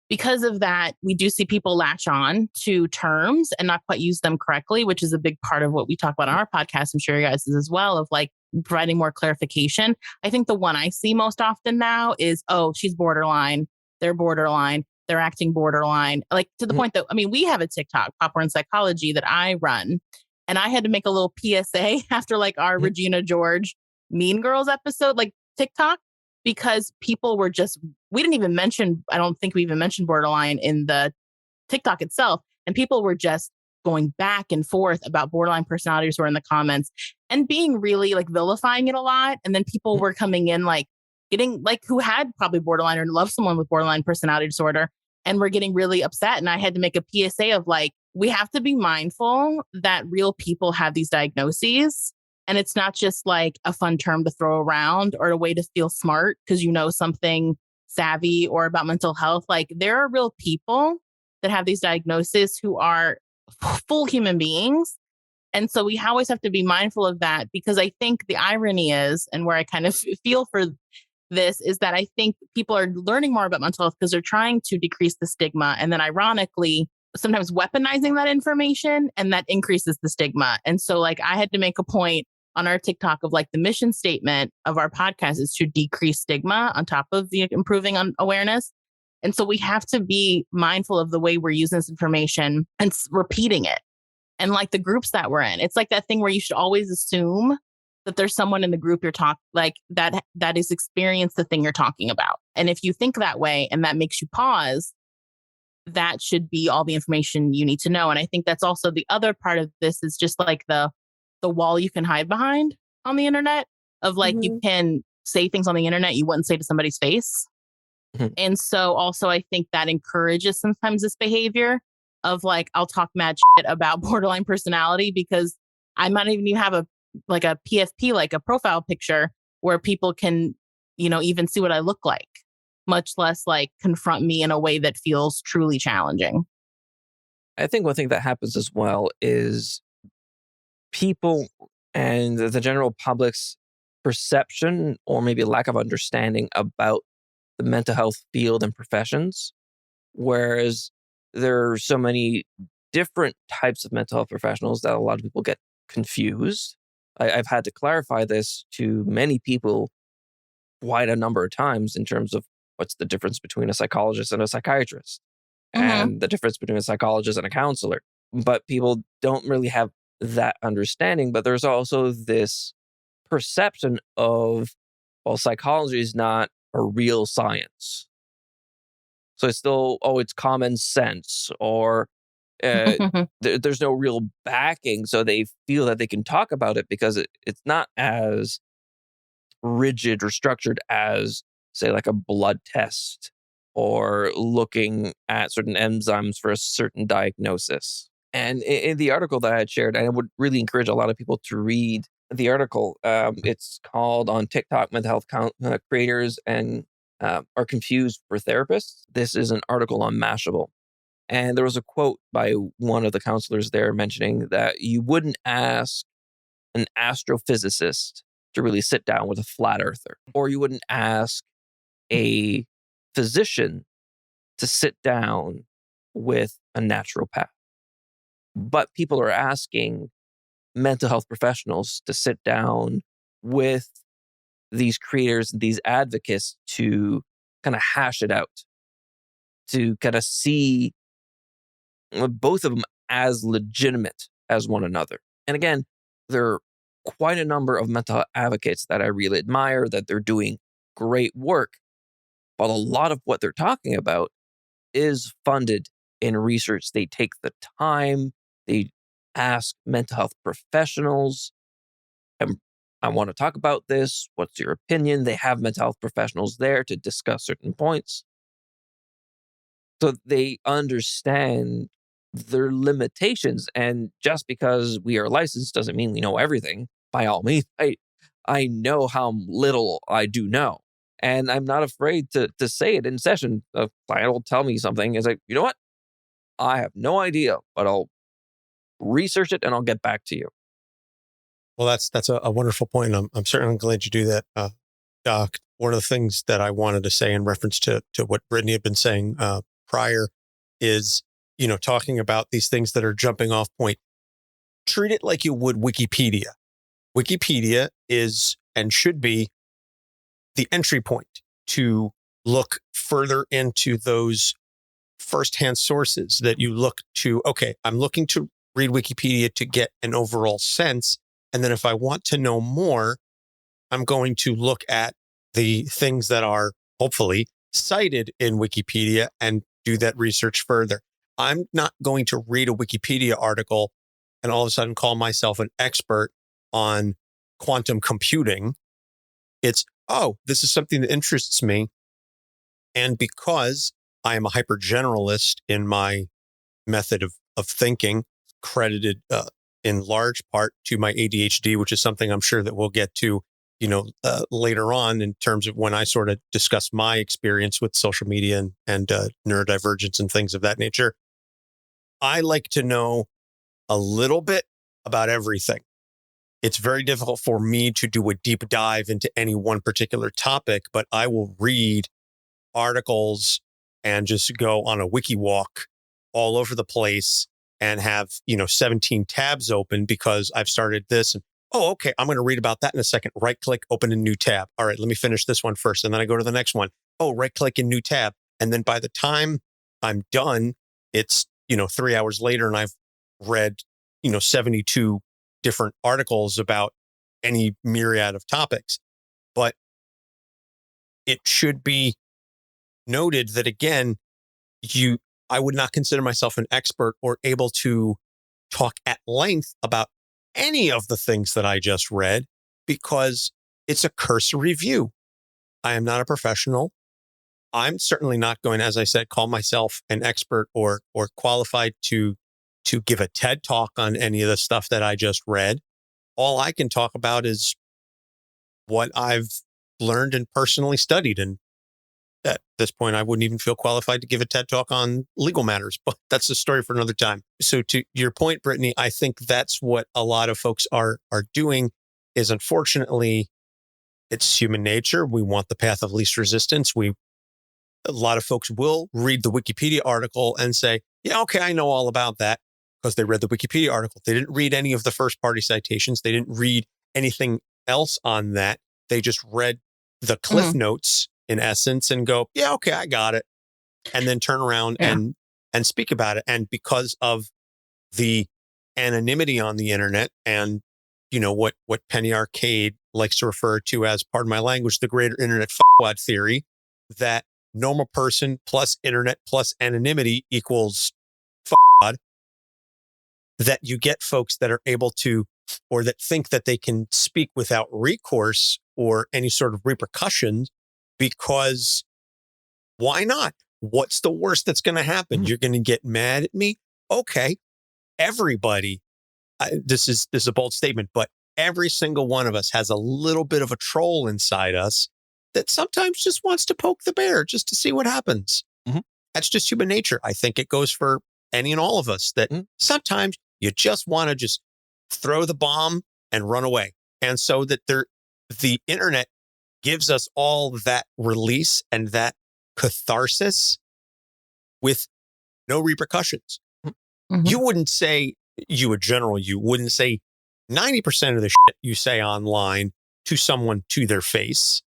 because of that, we do see people latch on to terms and not quite use them correctly, which is a big part of what we talk about on our podcast. I'm sure you guys is as well, of like providing more clarification. I think the one I see most often now is, oh, she's borderline, they're acting borderline. Like to the point that, I mean, we have a TikTok, Popcorn Psychology, that I run. And I had to make a little PSA after like our Regina George Mean Girls episode, like TikTok, because people were just, we didn't even mention, I don't think we even mentioned borderline in the TikTok itself. And people were just going back and forth about borderline personality disorder in the comments and being really like vilifying it a lot. And then people were coming in like getting like who had probably borderline or loved someone with borderline personality disorder and were getting really upset. And I had to make a PSA of like, we have to be mindful that real people have these diagnoses. And it's not just like a fun term to throw around or a way to feel smart because you know something savvy or about mental health. Like there are real people that have these diagnoses who are full human beings. And so we always have to be mindful of that, because I think the irony is, and where I kind of feel for this, is that I think people are learning more about mental health because they're trying to decrease the stigma. And then ironically, sometimes weaponizing that information, and that increases the stigma. And so like I had to make a point on our TikTok of like the mission statement of our podcast is to decrease stigma on top of the improving on awareness. And so we have to be mindful of the way we're using this information and repeating it. And like the groups that we're in, it's like that thing where you should always assume that there's someone in the group you're talking like that has experienced the thing you're talking about. And if you think that way and that makes you pause, that should be all the information you need to know. And I think that's also the other part of this is just like the wall you can hide behind on the internet of like, you can say things on the internet you wouldn't say to somebody's face. And so also I think that encourages sometimes this behavior of like, I'll talk mad shit about borderline personality because I might even have a PFP, like a profile picture where people can, you know, even see what I look like. much less like confront me in a way that feels truly challenging.
I think one thing that happens as well is people and the general public's perception or maybe lack of understanding about the mental health field and professions. Whereas there are so many different types of mental health professionals that a lot of people get confused. I've had to clarify this to many people quite a number of times in terms of what's the difference between a psychologist and a psychiatrist, and the difference between a psychologist and a counselor. But people don't really have that understanding. But there's also this perception of, well, psychology is not a real science. So it's still, it's common sense, or there's no real backing. So they feel that they can talk about it because it's not as rigid or structured as, say, like a blood test or looking at certain enzymes for a certain diagnosis. And in the article that I had shared, I would really encourage a lot of people to read the article. It's called On TikTok Mental Health Creators and Are Confused for Therapists. This is an article on Mashable. And there was a quote by one of the counselors there mentioning that you wouldn't ask an astrophysicist to really sit down with a flat earther, or you wouldn't ask a physician to sit down with a naturopath. But people are asking mental health professionals to sit down with these creators and these advocates to kind of hash it out, to kind of see both of them as legitimate as one another. And again, there are quite a number of mental health advocates that I really admire, that they're doing great work. But a lot of what they're talking about is funded in research. They take the time, they ask mental health professionals, I want to talk about this. What's your opinion? They have mental health professionals there to discuss certain points. So they understand their limitations. And just because we are licensed doesn't mean we know everything. By all means, I know how little I do know. And I'm not afraid to say it in session. A client will tell me something. It's like, you know what? I have no idea, but I'll research it and I'll get back to you.
Well, that's a wonderful point. I'm certainly glad you do that, Doc. One of the things that I wanted to say in reference to what Brittany had been saying prior is, talking about these things that are jumping off point. Treat it like you would Wikipedia. Wikipedia is and should be the entry point to look further into those firsthand sources that you look to. Okay, I'm looking to read Wikipedia to get an overall sense. And then if I want to know more, I'm going to look at the things that are hopefully cited in Wikipedia and do that research further. I'm not going to read a Wikipedia article and all of a sudden call myself an expert on quantum computing. It's, this is something that interests me. And because I am a hyper generalist in my method of thinking, credited in large part to my ADHD, which is something I'm sure that we'll get to, later on in terms of when I sort of discuss my experience with social media and neurodivergence and things of that nature. I like to know a little bit about everything. It's very difficult for me to do a deep dive into any one particular topic, but I will read articles and just go on a wiki walk all over the place and have, 17 tabs open because I've started this. And, okay, I'm going to read about that in a second. Right click, open a new tab. All right, let me finish this one first. And then I go to the next one. Right click in new tab. And then by the time I'm done, it's, 3 hours later and I've read, 72 different articles about any myriad of topics. But it should be noted that, again, I would not consider myself an expert or able to talk at length about any of the things that I just read because it's a cursory view. I am not a professional. I'm certainly not going, as I said, call myself an expert or qualified to give a TED talk on any of the stuff that I just read. All I can talk about is what I've learned and personally studied. And At this point, I wouldn't even feel qualified to give a TED talk on legal matters, but that's a story for another time. So to your point, Brittany, I think that's what a lot of folks are doing is, unfortunately, it's human nature. We want the path of least resistance. A lot of folks will read the Wikipedia article and say, yeah, okay, I know all about that, because they read the Wikipedia article. They didn't read any of the first party citations. They didn't read anything else on that. They just read the cliff notes in essence and go, yeah, okay, I got it. And then turn around and speak about it. And because of the anonymity on the internet and, what Penny Arcade likes to refer to as, pardon my language, the greater internet f***wad theory, that normal person plus internet plus anonymity equals f***wad, that you get folks that are able to, or that think that they can speak without recourse or any sort of repercussions, because why not? What's the worst that's going to happen? You're going to get mad at me? Okay. Everybody, this is a bold statement, but every single one of us has a little bit of a troll inside us that sometimes just wants to poke the bear just to see what happens. That's just human nature. I think it goes for any and all of us, that sometimes you just want to just throw the bomb and run away. And so that the internet gives us all that release and that catharsis with no repercussions. You wouldn't say, you wouldn't say 90% of the shit you say online to someone to their face,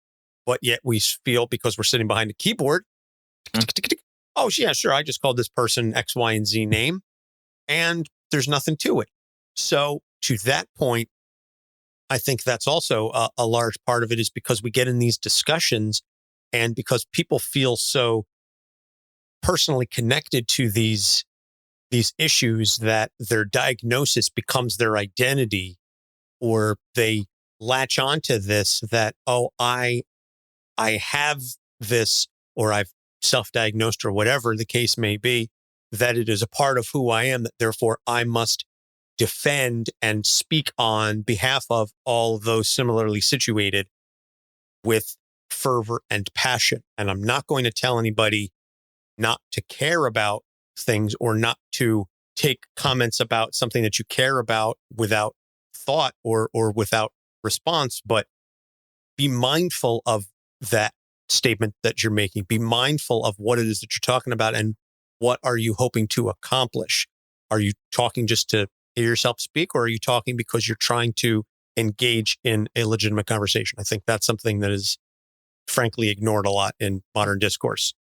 but yet we feel, because we're sitting behind a keyboard, oh yeah, sure, I just called this person X, Y, and Z name, and there's nothing to it. So to that point, I think that's also a large part of it, is because we get in these discussions, and because people feel so personally connected to these issues that their diagnosis becomes their identity, or they latch onto this, that, oh, I have this, or I've self-diagnosed, or whatever the case may be, that it is a part of who I am, that therefore I must defend and speak on behalf of all of those similarly situated with fervor and passion. And I'm not going to tell anybody not to care about things, or not to take comments about something that you care about without thought or without response, but be mindful of that statement that you're making. Be mindful of what it is that you're talking about, and what are you hoping to accomplish? Are you talking just to hear yourself speak, or are you talking because you're trying to engage in a legitimate conversation? I think that's something that is frankly ignored a lot in modern discourse.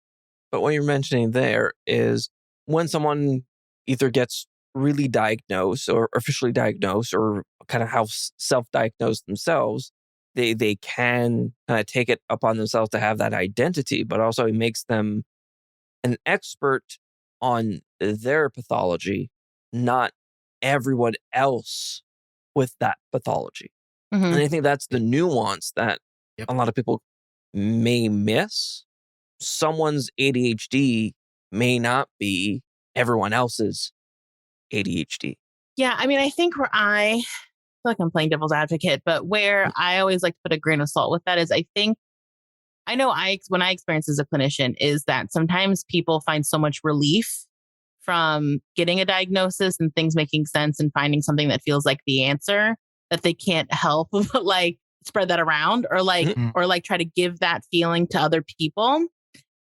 But what you're mentioning there is, when someone either gets really diagnosed or officially diagnosed, or kind of have self-diagnosed themselves, they can kind of take it upon themselves to have that identity, but also it makes them an expert on their pathology, not everyone else with that pathology. And I think that's the nuance that a lot of people may miss. Someone's ADHD may not be everyone else's ADHD.
Yeah, I mean, I think I feel like I'm playing devil's advocate, but where I always like to put a grain of salt with that is, when I experience as a clinician, is that sometimes people find so much relief from getting a diagnosis and things making sense and finding something that feels like the answer, that they can't help but like spread that around, or try to give that feeling to other people.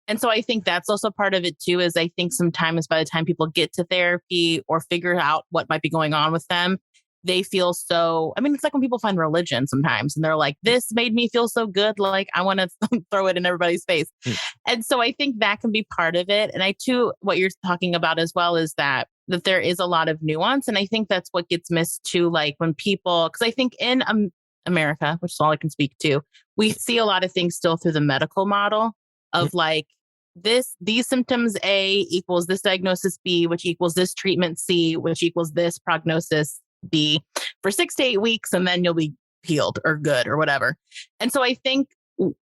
And so I think that's also part of it too, is I think sometimes by the time people get to therapy or figure out what might be going on with them, they feel so, I mean, it's like when people find religion sometimes and they're like, this made me feel so good. Like I want to throw it in everybody's face. And so I think that can be part of it. And what you're talking about as well is that there is a lot of nuance. And I think that's what gets missed too. Like when people, because I think in America, which is all I can speak to, we see a lot of things still through the medical model of like, these symptoms A equals this diagnosis B, which equals this treatment C, which equals this prognosis B for 6 to 8 weeks, and then you'll be healed or good or whatever. And so I think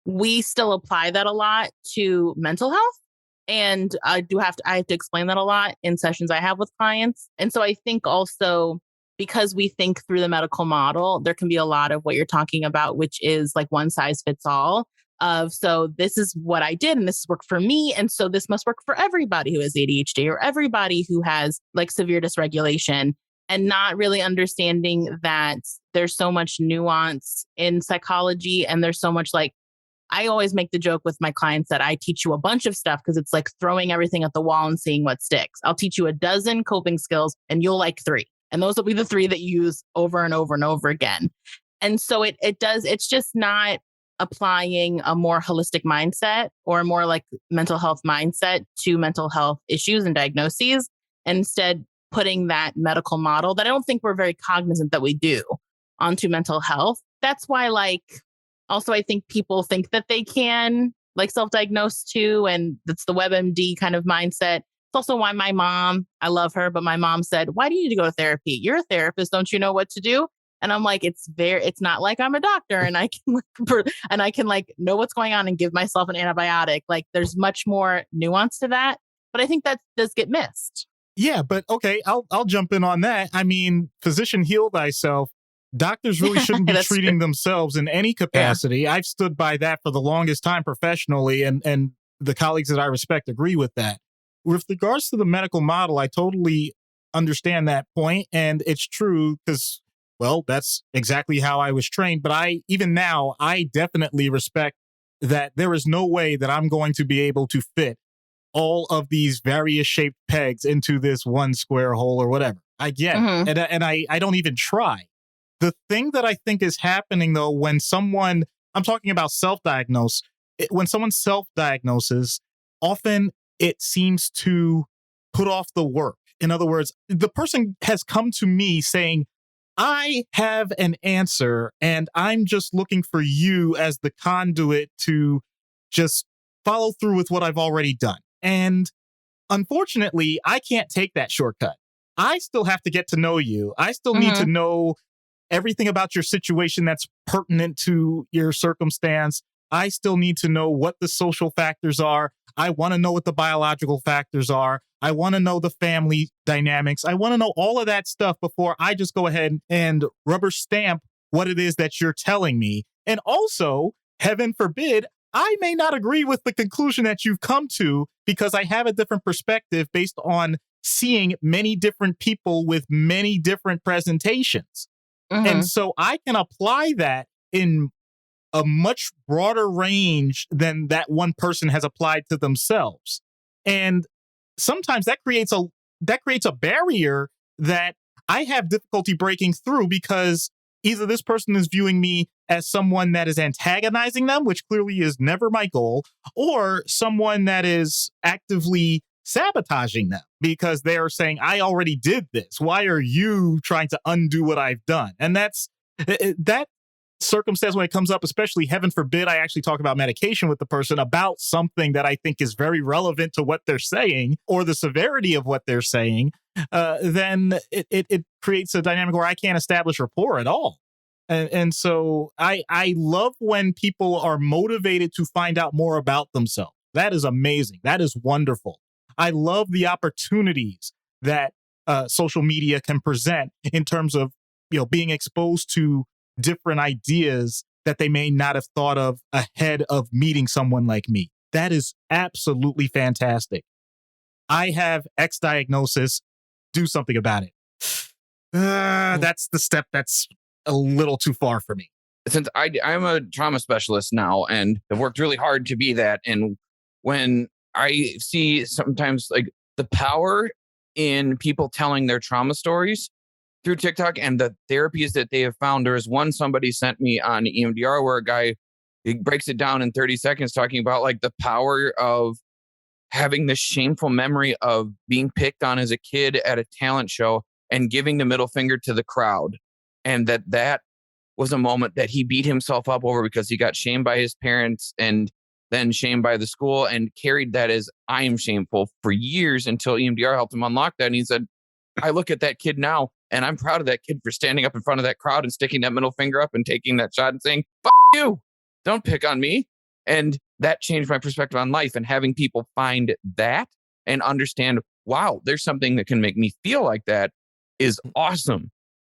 we still apply that a lot to mental health. And I have to explain that a lot in sessions I have with clients. And so I think also, because we think through the medical model, there can be a lot of what you're talking about, which is like one size fits all of, so this is what I did and this worked for me. And so this must work for everybody who has ADHD or everybody who has like severe dysregulation, and not really understanding that there's so much nuance in psychology. And there's so much like, I always make the joke with my clients that I teach you a bunch of stuff because it's like throwing everything at the wall and seeing what sticks. I'll teach you a dozen coping skills and you'll like 3. And those will be the 3 that you use over and over and over again. And so it's just not applying a more holistic mindset or a more like mental health mindset to mental health issues and diagnoses. Instead, putting that medical model that I don't think we're very cognizant that we do onto mental health. That's why, like, also I think people think that they can like self-diagnose too. And that's the WebMD kind of mindset. It's also why my mom, I love her, but my mom said, why do you need to go to therapy? You're a therapist. Don't you know what to do? And I'm like, it's not like I'm a doctor and I can like know what's going on and give myself an antibiotic. Like there's much more nuance to that. But I think that does get missed.
Yeah, but okay, I'll jump in on that. I mean, physician heal thyself. Doctors really shouldn't be treating themselves in any capacity. Yeah. I've stood by that for the longest time professionally, and the colleagues that I respect agree with that. With regards to the medical model, I totally understand that point, and it's true because, well, that's exactly how I was trained. But even now, I definitely respect that there is no way that I'm going to be able to fit all of these various shaped pegs into this one square hole or whatever. I get it. And I don't even try. The thing that I think is happening, though, when someone, I'm talking about self-diagnose, when someone self-diagnoses, often it seems to put off the work. In other words, the person has come to me saying, I have an answer and I'm just looking for you as the conduit to just follow through with what I've already done. And unfortunately, I can't take that shortcut. I still have to get to know you. I still need to know everything about your situation that's pertinent to your circumstance. I still need to know what the social factors are. I want to know what the biological factors are. I want to know the family dynamics. I want to know all of that stuff before I just go ahead and rubber stamp what it is that you're telling me. And also, heaven forbid, I may not agree with the conclusion that you've come to because I have a different perspective based on seeing many different people with many different presentations. And so I can apply that in a much broader range than that one person has applied to themselves. And sometimes that creates a barrier that I have difficulty breaking through because either this person is viewing me as someone that is antagonizing them, which clearly is never my goal, or someone that is actively sabotaging them because they are saying, I already did this. Why are you trying to undo what I've done? And that circumstance when it comes up, especially heaven forbid, I actually talk about medication with the person about something that I think is very relevant to what they're saying or the severity of what they're saying, then it creates a dynamic where I can't establish rapport at all. And so I love when people are motivated to find out more about themselves. That is amazing. That is wonderful. I love the opportunities that social media can present in terms of, being exposed to different ideas that they may not have thought of ahead of meeting someone like me. That is absolutely fantastic. I have X diagnosis. Do something about it. That's the step that's a little too far for me.
Since I'm a trauma specialist now and have worked really hard to be that. And when I see sometimes like the power in people telling their trauma stories through TikTok and the therapies that they have found. There is one somebody sent me on EMDR where a guy, he breaks it down in 30 seconds talking about like the power of having this shameful memory of being picked on as a kid at a talent show and giving the middle finger to the crowd. And that was a moment that he beat himself up over because he got shamed by his parents and then shamed by the school and carried that as I am shameful for years until EMDR helped him unlock that. And he said, I look at that kid now and I'm proud of that kid for standing up in front of that crowd and sticking that middle finger up and taking that shot and saying, fuck you, don't pick on me. And that changed my perspective on life, and having people find that and understand, wow, there's something that can make me feel like that is awesome.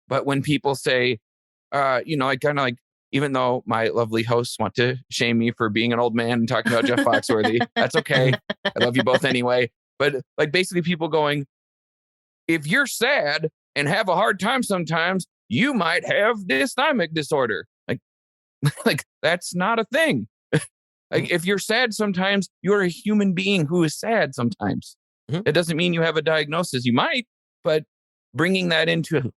But when people say, I kind of like even though my lovely hosts want to shame me for being an old man and talking about Jeff Foxworthy, that's okay. I love you both anyway. But like basically people going, if you're sad and have a hard time sometimes, you might have dysthymic disorder. Like that's not a thing. Like if you're sad sometimes, you're a human being who is sad sometimes. It doesn't mean you have a diagnosis. You might, but bringing that into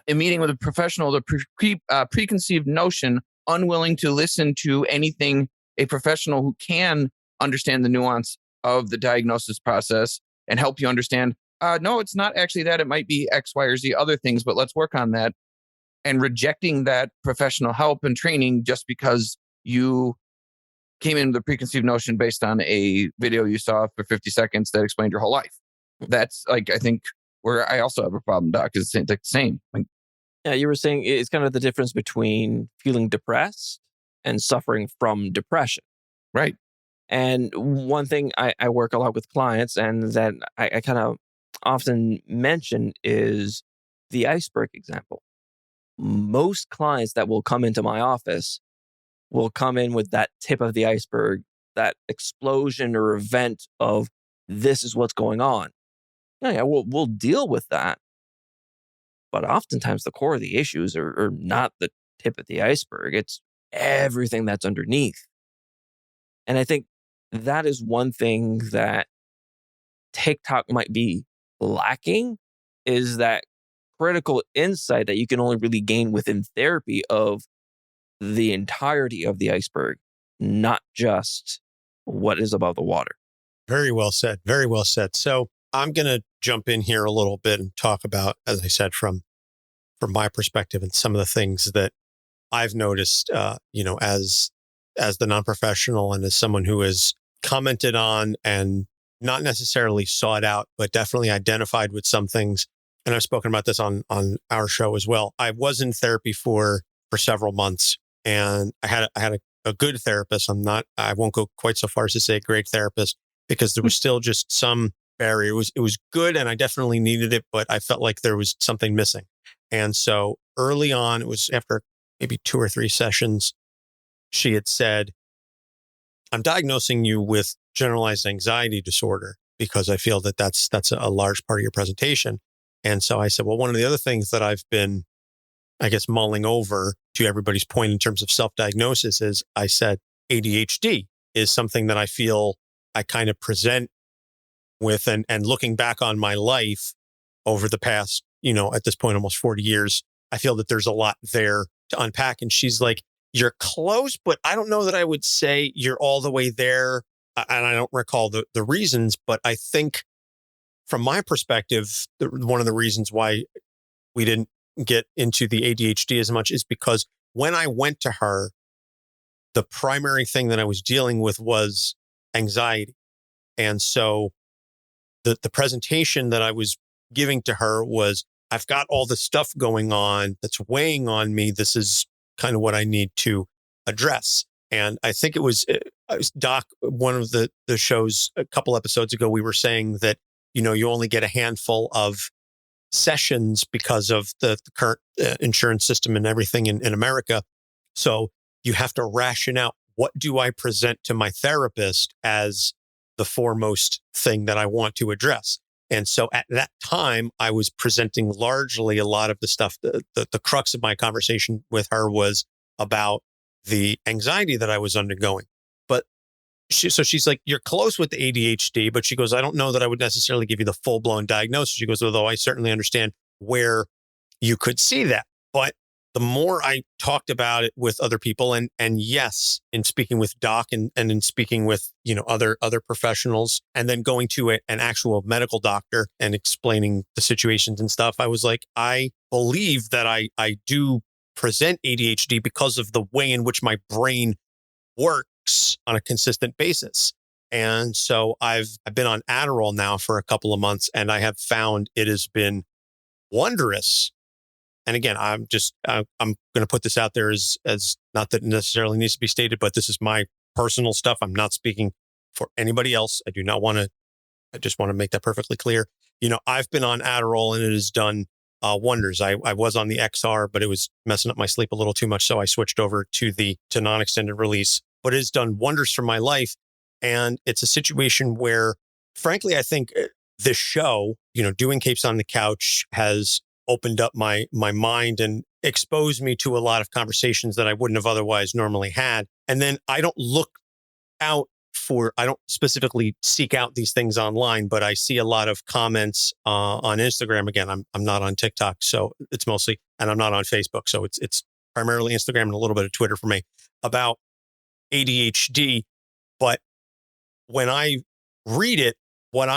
a meeting with a professional, the preconceived notion, unwilling to listen to anything a professional who can understand the nuance of the diagnosis process and help you understand, no, it's not actually that. It might be X, Y, or Z other things, but let's work on that. And rejecting that professional help and training just because you came into the preconceived notion based on a video you saw for 50 seconds that explained your whole life. That's like, I think where I also have a problem, Doc, is like the same. Like,
yeah, you were saying it's kind of the difference between feeling depressed and suffering from depression.
right.
And one thing I work a lot with clients and that I kind of often mention is the iceberg example. Most clients that will come into my office will come in with that tip of the iceberg, that explosion or event of this is what's going on. Yeah, we'll deal with that. But oftentimes the core of the issues are not the tip of the iceberg. It's everything that's underneath. And I think that is one thing that TikTok might be lacking, is that critical insight that you can only really gain within therapy of the entirety of the iceberg, not just what is above the water.
Very well said. Very well said. So I'm going to jump in here a little bit and talk about, as I said, from my perspective and some of the things that I've noticed, as the non-professional and as someone who has commented on and not necessarily sought out, but definitely identified with some things. And I've spoken about this on our show as well. I was in therapy for several months, and I had a good therapist. I won't go quite so far as to say a great therapist, because there was still just some barrier. It was good, and I definitely needed it, but I felt like there was something missing. And so early on, it was after maybe 2 or 3 sessions, she had said, I'm diagnosing you with generalized anxiety disorder because I feel that that's a large part of your presentation. And so I said, well, one of the other things that I've been, I guess, mulling over, to everybody's point in terms of self-diagnosis, is I said ADHD is something that I feel I kind of present with, and looking back on my life over the past, at this point, almost 40 years, I feel that there's a lot there to unpack. And she's like, you're close, but I don't know that I would say you're all the way there. And I don't recall the reasons, but I think from my perspective, one of the reasons why we didn't get into the ADHD as much is because when I went to her, the primary thing that I was dealing with was anxiety. And so the presentation that I was giving to her was, I've got all this stuff going on that's weighing on me. This is kind of what I need to address. And I think it was Doc, one of the shows a couple episodes ago, we were saying that, you only get a handful of sessions because of the current insurance system and everything in America. So you have to ration out, what do I present to my therapist as the foremost thing that I want to address? And so at that time, I was presenting largely a lot of the stuff. The crux of my conversation with her was about the anxiety that I was undergoing. But she's like, you're close with the ADHD, but she goes, I don't know that I would necessarily give you the full blown diagnosis. She goes, although I certainly understand where you could see that. But the more I talked about it with other people, and yes, in speaking with Doc and in speaking with, other professionals, and then going to an actual medical doctor and explaining the situations and stuff, I was like, I believe that I do present ADHD because of the way in which my brain works on a consistent basis. And so I've been on Adderall now for a couple of months, and I have found it has been wondrous. And again, I'm going to put this out there as not that it necessarily needs to be stated, but this is my personal stuff. I'm not speaking for anybody else. I just want to make that perfectly clear. I've been on Adderall, and it has done wonders. I was on the XR, but it was messing up my sleep a little too much. So I switched over to non-extended release, but it has done wonders for my life. And it's a situation where, frankly, I think this show, doing Capes on the Couch has opened up my mind and exposed me to a lot of conversations that I wouldn't have otherwise normally had. And then I don't specifically seek out these things online, but I see a lot of comments on Instagram. Again, I'm not on TikTok, so it's mostly, and I'm not on Facebook, so it's primarily Instagram and a little bit of Twitter for me about ADHD. But when I read it, what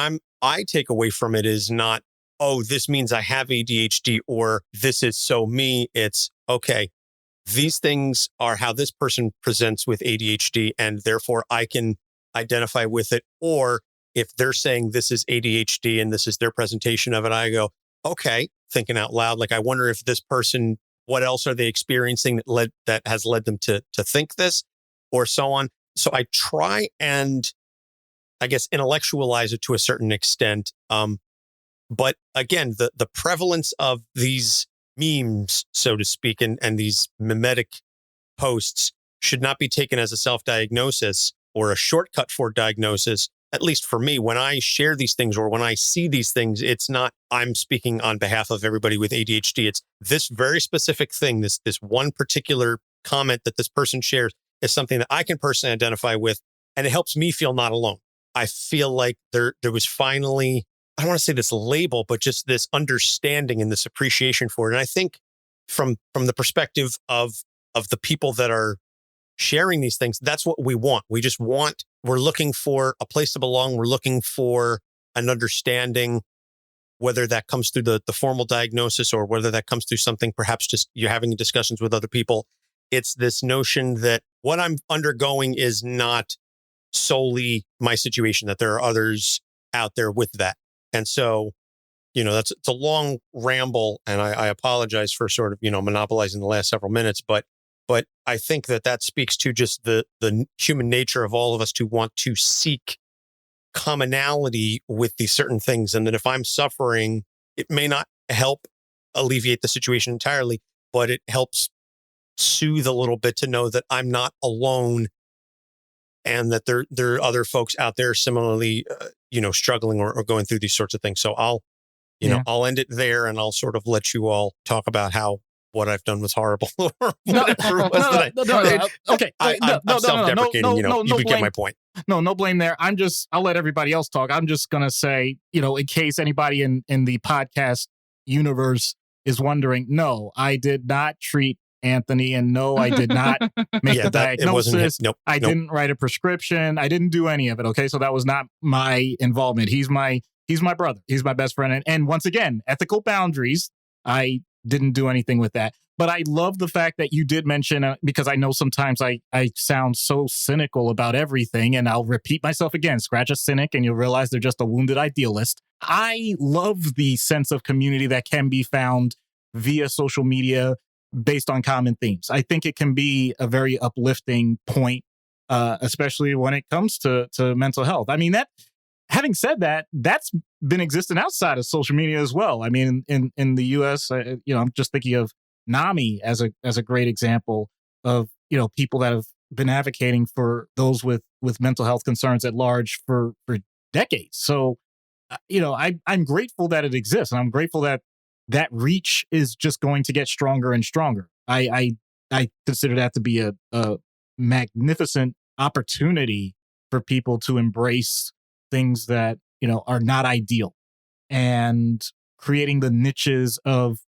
I take away from it is not, oh, this means I have ADHD or this is so me. It's okay. These things are how this person presents with ADHD, and therefore I can identify with it. Or if they're saying this is ADHD and this is their presentation of it, I go, okay, thinking out loud. Like, I wonder if this person, what else are they experiencing that has led them to think this, or so on. So I try and, I guess, intellectualize it to a certain extent. But again, the prevalence of these memes, so to speak, and these mimetic posts should not be taken as a self-diagnosis or a shortcut for diagnosis. At least for me, when I share these things or when I see these things, it's not I'm speaking on behalf of everybody with ADHD. It's this very specific thing, this one particular comment that this person shares is something that I can personally identify with, and it helps me feel not alone. I feel like there was finally, I don't want to say this label, but just this understanding and this appreciation for it. And I think from the perspective of the people that are sharing these things, that's what we want. We're looking for a place to belong. We're looking for an understanding, whether that comes through the formal diagnosis or whether that comes through something, perhaps just you're having discussions with other people. It's this notion that what I'm undergoing is not solely my situation, that there are others out there with that. And so, it's a long ramble, and I apologize for sort of, monopolizing the last several minutes, but I think that speaks to just the human nature of all of us to want to seek commonality with these certain things. And that if I'm suffering, it may not help alleviate the situation entirely, but it helps soothe a little bit to know that I'm not alone, and that there are other folks out there similarly, struggling or going through these sorts of things. So I'll end it there, and I'll sort of let you all talk about how what I've done was horrible or whatever it was.
Okay.
I'm self-deprecating. You get my point.
No blame there. I'll let everybody else talk. I'm just going to say, in case anybody in the podcast universe is wondering, no, I did not treat Anthony, and no, I did not make the diagnosis.
Nope.
I didn't write a prescription. I didn't do any of it. Okay. So that was not my involvement. He's my brother. He's my best friend. And once again, ethical boundaries. I didn't do anything with that. But I love the fact that you did mention, because I know sometimes I sound so cynical about everything, and I'll repeat myself again, scratch a cynic and you'll realize they're just a wounded idealist. I love the sense of community that can be found via social media based on common themes. I think it can be a very uplifting point, especially when it comes to mental health. I mean, having said that, that's been existing outside of social media as well. I mean, in the US, I'm just thinking of NAMI as a great example of, people that have been advocating for those with mental health concerns at large for decades. So, I'm grateful that it exists, and I'm grateful that reach is just going to get stronger and stronger. I consider that to be a magnificent opportunity for people to embrace things that, are not ideal, and creating the niches of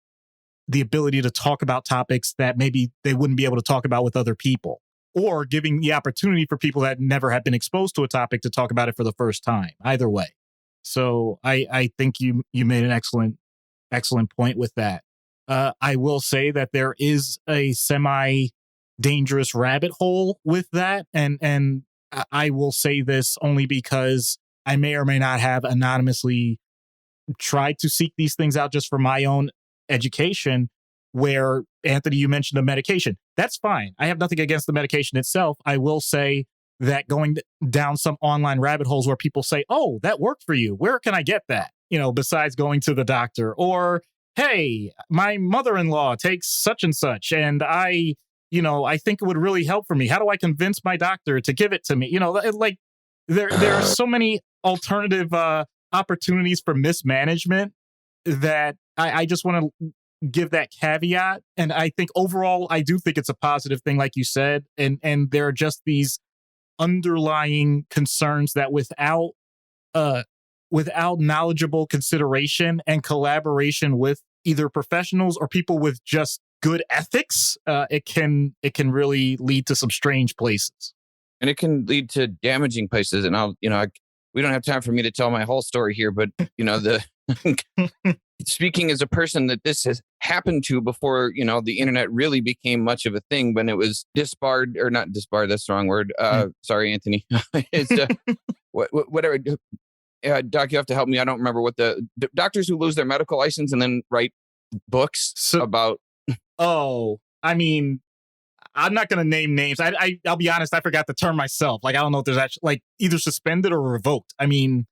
the ability to talk about topics that maybe they wouldn't be able to talk about with other people, or giving the opportunity for people that never have been exposed to a topic to talk about it for the first time. Either way. So I think you made an excellent point with that. I will say that there is a semi-dangerous rabbit hole with that. And I will say this only because I may or may not have anonymously tried to seek these things out just for my own education, where, Anthony, you mentioned a medication. That's fine. I have nothing against the medication itself. I will say that going down some online rabbit holes where people say, oh, that worked for you, where can I get that? Besides going to the doctor, or hey, my mother-in-law takes such and such, and I think it would really help for me. How do I convince my doctor to give it to me? Like there are so many alternative opportunities for mismanagement that I just want to give that caveat. And I think overall, I do think it's a positive thing, like you said. And there are just these underlying concerns that without knowledgeable consideration and collaboration with either professionals or people with just good ethics, it can really lead to some strange places.
And it can lead to damaging places. And we don't have time for me to tell my whole story here, but speaking as a person that this has happened to before, the internet really became much of a thing, when it was disbarred, or not disbarred, that's the wrong word. Sorry, Anthony. It's whatever. Doc, you have to help me. I don't remember what the doctors who lose their medical license and then write books about.
Oh, I mean, I'm not going to name names. I'll be honest. I forgot the term myself. Like, I don't know if there's actually like either suspended or revoked. I mean,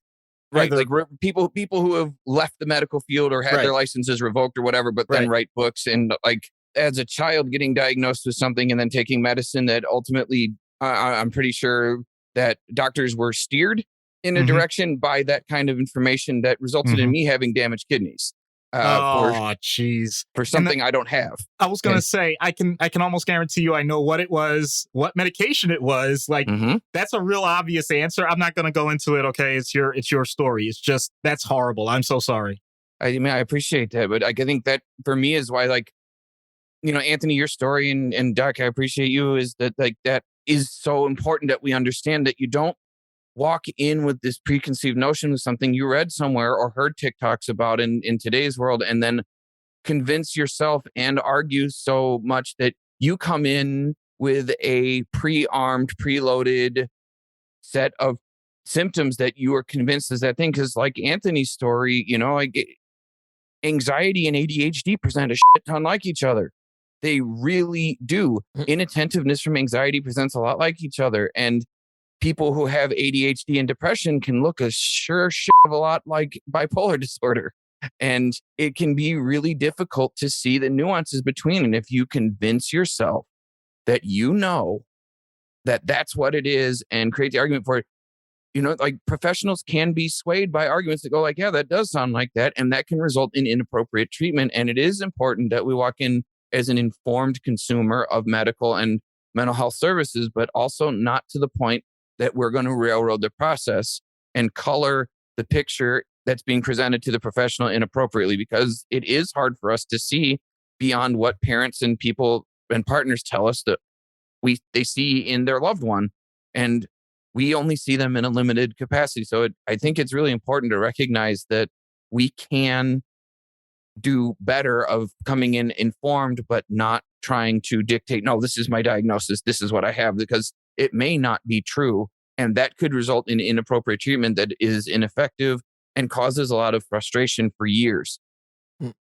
right. Like people who have left the medical field or had their licenses revoked or whatever, but then write books. And like, as a child getting diagnosed with something and then taking medicine that ultimately, I'm pretty sure that doctors were steered in a direction by that kind of information that resulted in me having damaged kidneys. For something I don't have.
I was going to say, I can almost guarantee you I know what it was, what medication it was. Like, that's a real obvious answer. I'm not going to go into it. Okay, it's your story. It's just, that's horrible. I'm so sorry.
I mean, I appreciate that, but I think that for me is why, like, Anthony, your story and Doc, I appreciate you, is that like that is so important that we understand that you don't walk in with this preconceived notion of something you read somewhere or heard TikToks about in today's world, and then convince yourself and argue so much that you come in with a pre-armed, preloaded set of symptoms that you are convinced is that thing. Because like Anthony's story, like anxiety and ADHD present a shit ton like each other. They really do. Inattentiveness from anxiety presents a lot like each other. And people who have ADHD and depression can look a shit of a lot like bipolar disorder. And it can be really difficult to see the nuances between. And if you convince yourself that that that's what it is and create the argument for it, like professionals can be swayed by arguments that go like, yeah, that does sound like that. And that can result in inappropriate treatment. And it is important that we walk in as an informed consumer of medical and mental health services, but also not to the point that we're going to railroad the process and color the picture that's being presented to the professional inappropriately, because it is hard for us to see beyond what parents and people and partners tell us that they see in their loved one. And we only see them in a limited capacity. So I think it's really important to recognize that we can do better of coming in informed, but not trying to dictate, no, this is my diagnosis, this is what I have, because it may not be true. And that could result in inappropriate treatment that is ineffective and causes a lot of frustration for years.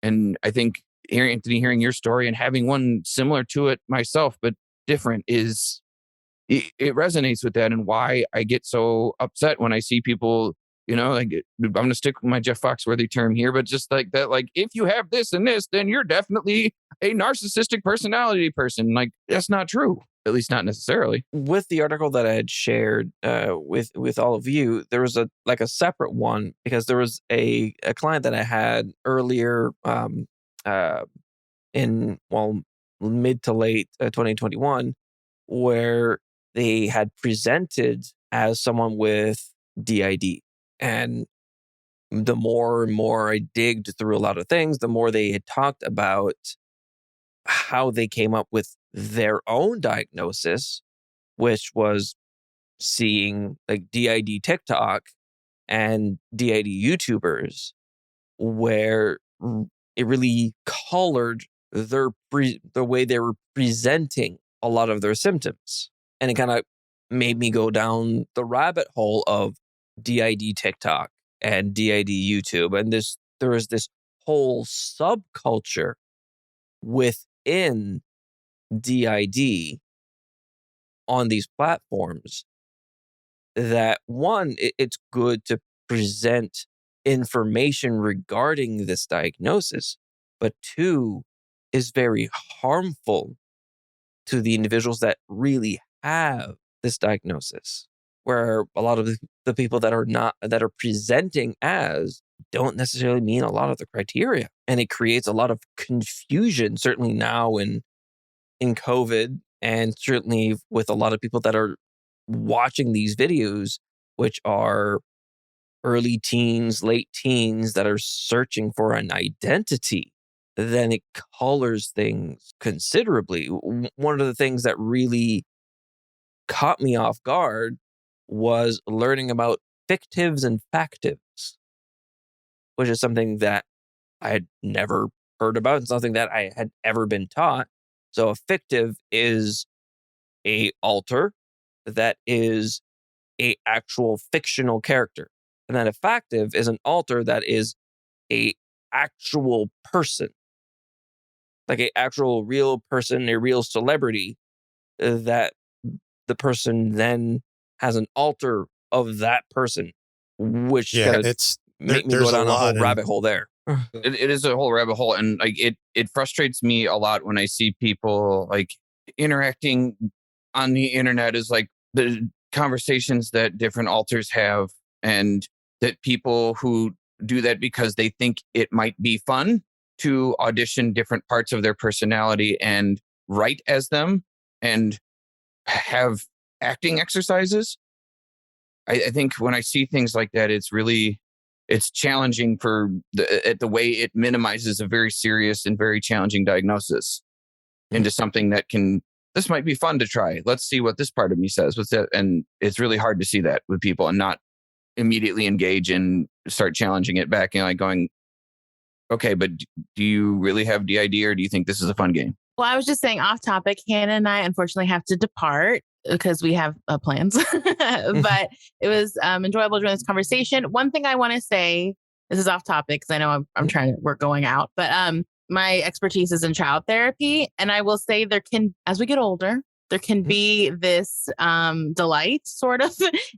And I think Anthony, hearing your story and having one similar to it myself, but different, it resonates with that, and why I get so upset when I see people, like, I'm going to stick with my Jeff Foxworthy term here, but just like that, like, if you have this and this, then you're definitely a narcissistic personality person. Like, that's not true. At least not necessarily.
With the article that I had shared with all of you, there was a separate one, because there was a client that I had earlier in mid to late 2021, where they had presented as someone with DID. And the more and more I digged through a lot of things, the more they had talked about how they came up with their own diagnosis, which was seeing like DID TikTok and DID YouTubers, where it really colored the way they were presenting a lot of their symptoms. And it kind of made me go down the rabbit hole of DID TikTok and DID YouTube. And there is this whole subculture within DID on these platforms that, one, it's good to present information regarding this diagnosis, but two, is very harmful to the individuals that really have this diagnosis, where a lot of the people that are presenting as don't necessarily meet a lot of the criteria. And it creates a lot of confusion, certainly now in COVID, and certainly with a lot of people that are watching these videos, which are early teens, late teens that are searching for an identity. Then it colors things considerably. One of the things that really caught me off guard was learning about fictives and factives, which is something that I had never heard about and something that I had ever been taught. So a fictive is a alter that is a actual fictional character. And then a factive is an alter that is a actual person, like a actual real person, a real celebrity that the person then has an alter of that person, which make me go down a whole rabbit hole there.
It is a whole rabbit hole, and like it frustrates me a lot when I see people like interacting on the internet is like the conversations that different alters have, and that people who do that because they think it might be fun to audition different parts of their personality and write as them and have acting exercises. I think when I see things like that, it's challenging for the way it minimizes a very serious and very challenging diagnosis into something that this might be fun to try. Let's see what this part of me says. What's that? And it's really hard to see that with people and not immediately engage and start challenging it back and like going, okay, but do you really have DID or do you think this is a fun game?
Well, I was just saying off topic, Hannah and I unfortunately have to depart because we have plans, but it was enjoyable during this conversation. One thing I want to say, this is off topic because I know we're going out, but my expertise is in child therapy. And I will say as we get older, there can be this delight sort of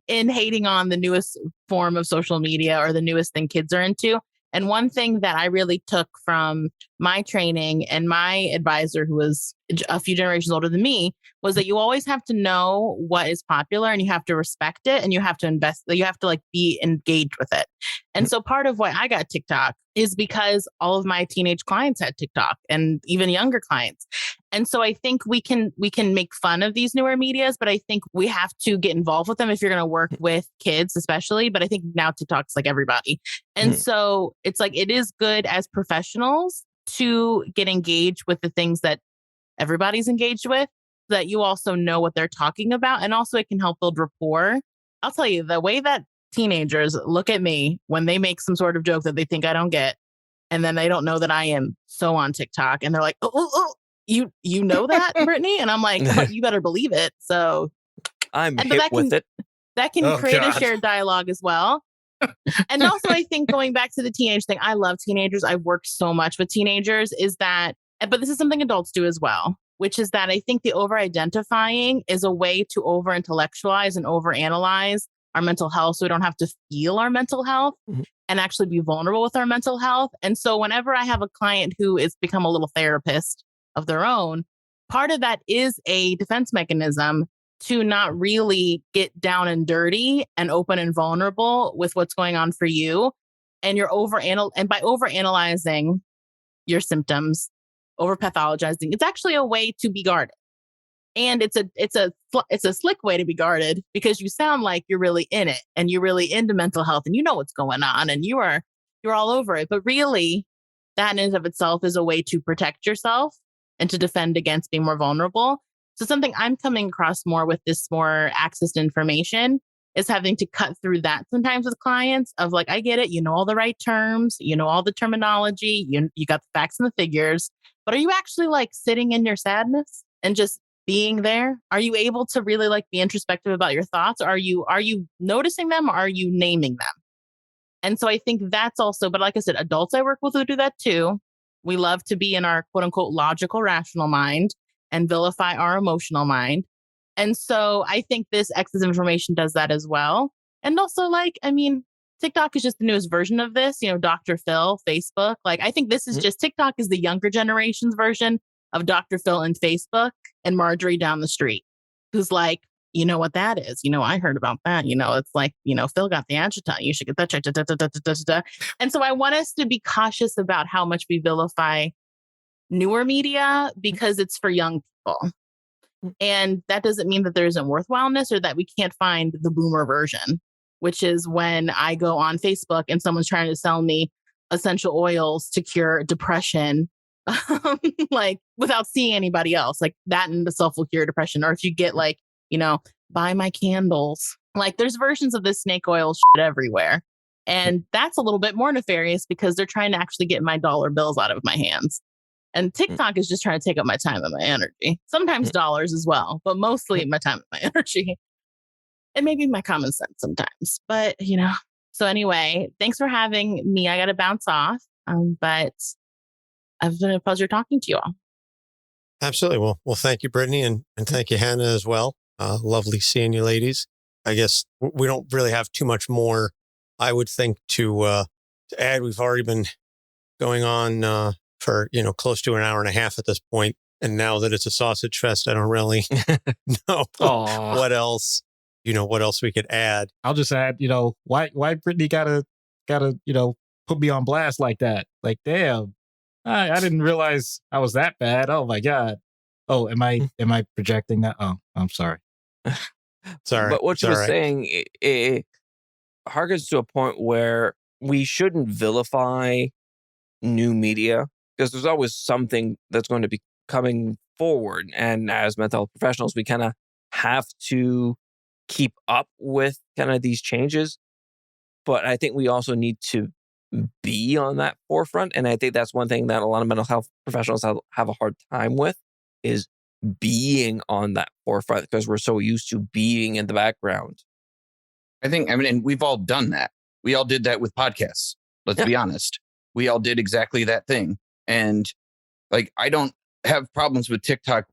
in hating on the newest form of social media or the newest thing kids are into. And one thing that I really took from my training and my advisor, who was a few generations older than me, was that you always have to know what is popular and you have to respect it and you have to invest, you have to like be engaged with it. And so part of why I got TikTok is because all of my teenage clients had TikTok and even younger clients. And so I think we can make fun of these newer medias, but I think we have to get involved with them if you're going to work with kids, especially. But I think now TikTok's like everybody. And so it's like, it is good as professionals to get engaged with the things that everybody's engaged with, so that you also know what they're talking about. And also it can help build rapport. I'll tell you, the way that teenagers look at me when they make some sort of joke that they think I don't get, and then they don't know that I am so on TikTok, and they're like, oh, you know that, Brittany? And I'm like, oh, you better believe it. So
I'm hip with it.
That can create a shared dialogue as well. And also, I think going back to the teenage thing, I love teenagers. I've worked so much with teenagers, but this is something adults do as well, which is that I think the over-identifying is a way to over-intellectualize and over-analyze our mental health so we don't have to feel our mental health and actually be vulnerable with our mental health. And so whenever I have a client who has become a little therapist of their own, part of that is a defense mechanism to not really get down and dirty and open and vulnerable with what's going on for you. And by overanalyzing your symptoms, over pathologizing, it's actually a way to be guarded. And it's a slick way to be guarded because you sound like you're really in it and you're really into mental health and you know what's going on and you're all over it. But really, that in and of itself is a way to protect yourself and to defend against being more vulnerable. So something I'm coming across more with this more access to information is having to cut through that sometimes with clients of like, I get it. You know all the right terms, you know all the terminology, you got the facts and the figures, but are you actually like sitting in your sadness and just being there? Are you able to really like be introspective about your thoughts? Are you noticing them or are you naming them? And so I think that's also, but like I said, adults I work with who do that too. We love to be in our quote unquote logical, rational mind and vilify our emotional mind. And so I think this excess information does that as well. And also TikTok is just the newest version of this, Dr. Phil, Facebook. Like, I think this is just TikTok is the younger generation's version of Dr. Phil and Facebook and Marjorie down the street, who's like, you know what that is? I heard about that. It's like, Phil got the adjutant. You should get that checked. Da, da, da, da, da, da, da. And so I want us to be cautious about how much we vilify newer media because it's for young people. And that doesn't mean that there isn't worthwhileness or that we can't find the boomer version, which is when I go on Facebook and someone's trying to sell me essential oils to cure depression, like without seeing anybody else, like that in itself will cure depression. Or if you get like, buy my candles, like there's versions of this snake oil shit everywhere. And that's a little bit more nefarious because they're trying to actually get my dollar bills out of my hands. And TikTok is just trying to take up my time and my energy. Sometimes dollars as well, but mostly my time and my energy. And maybe my common sense sometimes. But, so anyway, thanks for having me. I got to bounce off. But it's been a pleasure talking to you all.
Absolutely. Well, thank you, Brittany, and thank you, Hannah, as well. Lovely seeing you, ladies. I guess we don't really have too much more, I would think, to add. We've already been going on for, close to an hour and a half at this point. And now that it's a sausage fest, I don't really know what else, what else we could add.
I'll just add, why Brittany gotta, put me on blast like that? Like, damn, I didn't realize I was that bad. Oh my God. Oh, am I projecting that? Oh, I'm sorry.
Sorry.
But what you were saying, it harkens to a point where we shouldn't vilify new media because there's always something that's going to be coming forward. And as mental health professionals, we kind of have to keep up with kind of these changes. But I think we also need to be on that forefront. And I think that's one thing that a lot of mental health professionals have a hard time with is being on that forefront because we're so used to being in the background.
And we've all done that. We all did that with podcasts. Let's be honest. We all did exactly that thing. And like, I don't have problems with TikTok.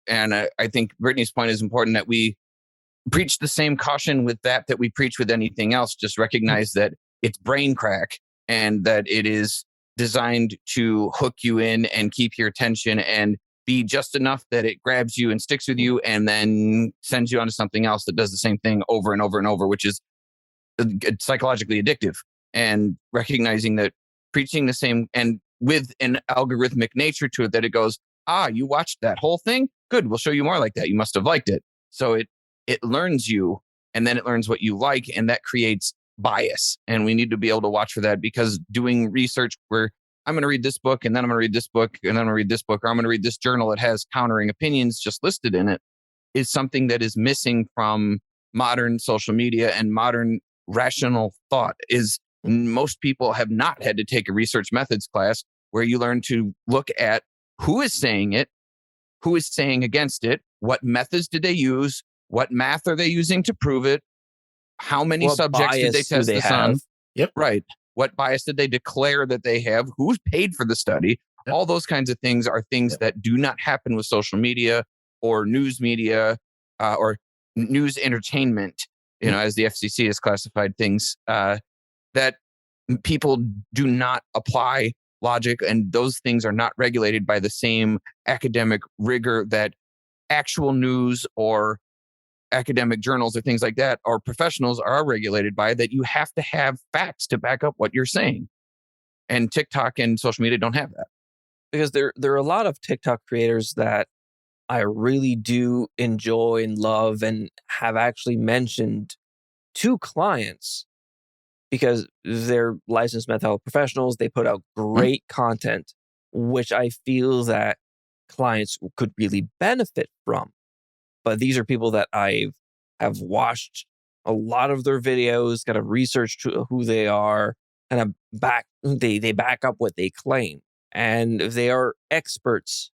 And I think Brittany's point is important that we preach the same caution with that we preach with anything else. Just recognize that it's brain crack and that it is designed to hook you in and keep your attention and be just enough that it grabs you and sticks with you and then sends you onto something else that does the same thing over and over and over, which is psychologically addictive. And recognizing that preaching the same and with an algorithmic nature to it, that it goes, you watched that whole thing? Good. We'll show you more like that. You must have liked it. So it learns you and then it learns what you like. And that creates bias. And we need to be able to watch for that because doing research where I'm going to read this book and then I'm going to read this book and then I'm going to read this book or I'm going to read this journal that has countering opinions just listed in it is something that is missing from modern social media and modern rational thought. Is most people have not had to take a research methods class where you learn to look at who is saying it, who is saying against it, what methods did they use, what math are they using to prove it, how many subjects did they test this on?
Yep.
Right. What bias did they declare that they have? Who's paid for the study? Yep. All those kinds of things are things that do not happen with social media or news media or news entertainment, as the FCC has classified things, that people do not apply logic, and those things are not regulated by the same academic rigor that actual news or academic journals or things like that or professionals are regulated by, that you have to have facts to back up what you're saying. And TikTok and social media don't have that.
Because there are a lot of TikTok creators that I really do enjoy and love and have actually mentioned to clients because they're licensed mental health professionals. They put out great content, which I feel that clients could really benefit from. But these are people that I have watched a lot of their videos, kind of researched who they are, kind of they back up what they claim. And they are experts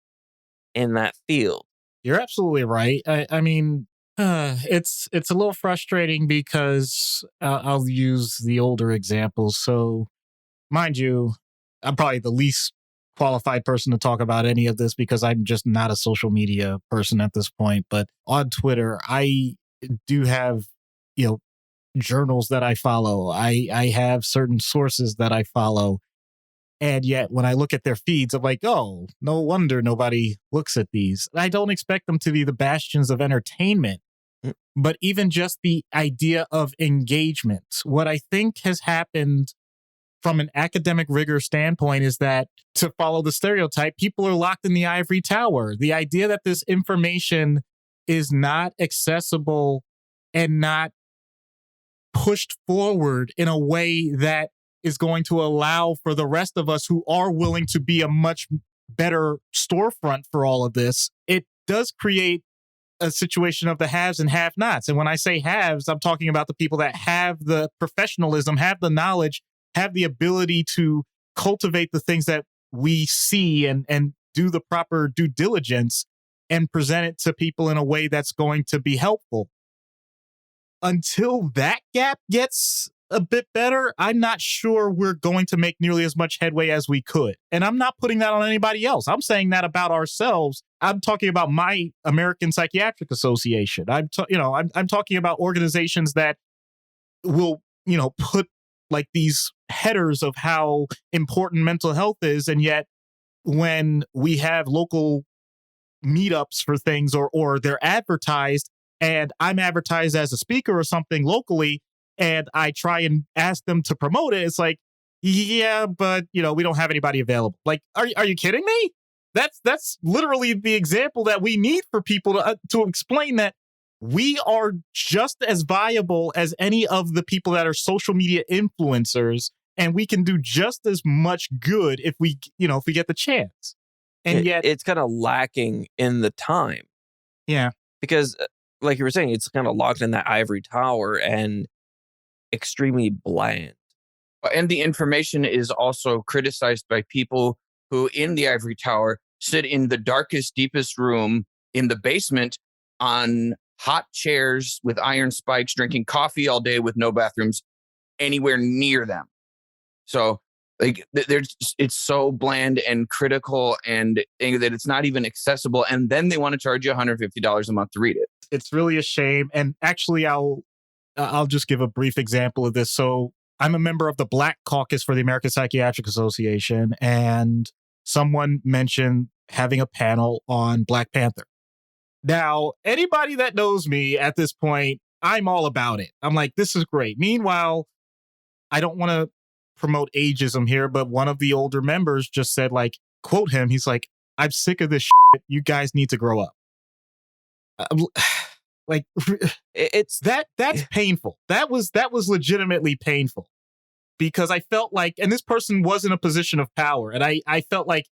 in that field.
You're absolutely right. I mean, it's a little frustrating because I'll use the older examples. So, mind you, I'm probably the least qualified person to talk about any of this because I'm just not a social media person at this point. But on Twitter, I do have, journals that I follow. I have certain sources that I follow. And yet when I look at their feeds, I'm like, oh, no wonder nobody looks at these. I don't expect them to be the bastions of entertainment, but even just the idea of engagement. What I think has happened from an academic rigor standpoint is that, to follow the stereotype, people are locked in the ivory tower. The idea that this information is not accessible and not pushed forward in a way that is going to allow for the rest of us who are willing to be a much better storefront for all of this, it does create a situation of the haves and have-nots. And when I say haves, I'm talking about the people that have the professionalism, have the knowledge, have the ability to cultivate the things that we see and do the proper due diligence and present it to people in a way that's going to be helpful. Until that gap gets a bit better, I'm not sure we're going to make nearly as much headway as we could. And I'm not putting that on anybody else. I'm saying that about ourselves. I'm talking about my American Psychiatric Association. I'm talking about organizations that will, put like these headers of how important mental health is. And yet when we have local meetups for things or they're advertised and I'm advertised as a speaker or something locally and I try and ask them to promote it, it's like, yeah, but we don't have anybody available. Like, are you kidding me? That's literally the example that we need for people to explain that we are just as viable as any of the people that are social media influencers, and we can do just as much good if we get the chance. And yet
it's kind of lacking in the time.
Yeah.
Because like you were saying, it's kind of locked in that ivory tower and extremely bland.
And the information is also criticized by people who in the ivory tower sit in the darkest, deepest room in the basement on hot chairs with iron spikes, drinking coffee all day with no bathrooms anywhere near them. So like it's so bland and critical and that it's not even accessible. And then they want to charge you $150 a month to read it.
It's really a shame. And actually, I'll just give a brief example of this. So I'm a member of the Black Caucus for the American Psychiatric Association, and someone mentioned having a panel on Black Panther. Now, anybody that knows me at this point, I'm all about it. I'm like, this is great. Meanwhile, I don't want to promote ageism here, but one of the older members just said, like, quote him, he's like, I'm sick of this shit. You guys need to grow up. Like, it's that's painful. That was legitimately painful, because I felt like, and this person was in a position of power, and I felt like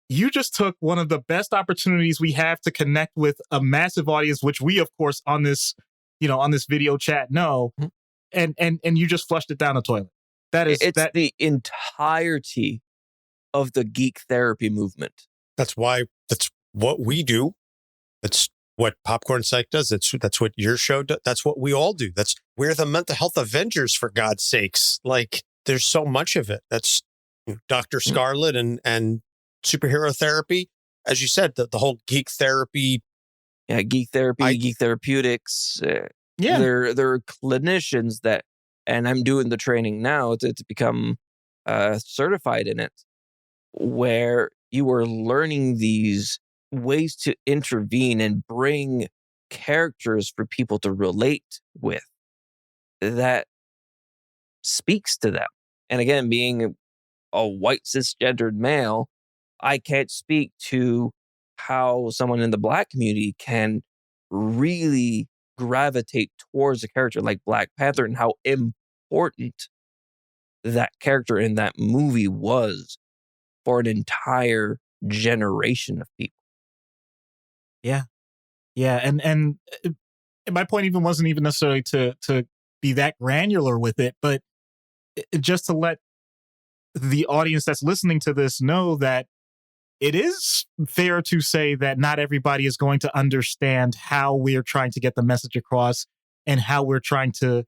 you just took one of the best opportunities we have to connect with a massive audience, which we, of course, on this video chat know, and you just flushed it down the toilet.
The entirety of the geek therapy movement.
That's what we do. That's what Popcorn Psych does. That's what your show does. That's what we all do. We're the mental health Avengers, for God's sakes. Like, there's so much of it. That's Dr. Scarlet and superhero therapy. As you said, the whole geek therapy.
Yeah, geek therapy, geek therapeutics. There are clinicians that, and I'm doing the training now to become certified in it, where you are learning these ways to intervene and bring characters for people to relate with that speaks to them. And again, being a white cisgendered male, I can't speak to how someone in the Black community can really gravitate towards a character like Black Panther and how important that character in that movie was for an entire generation of people.
Yeah. And my point even wasn't even necessarily to be that granular with it, but just to let the audience that's listening to this know that it is fair to say that not everybody is going to understand how we're trying to get the message across and how we're trying to,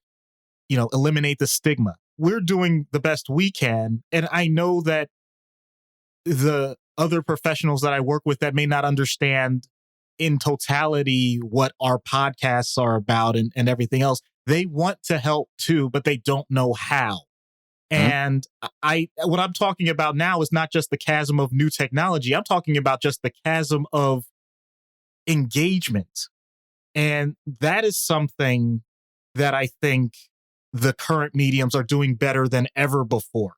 eliminate the stigma. We're doing the best we can. And I know that the other professionals that I work with that may not understand in totality what our podcasts are about and everything else. They want to help too, but they don't know how. And what I'm talking about now is not just the chasm of new technology. I'm talking about just the chasm of engagement. And that is something that I think the current mediums are doing better than ever before.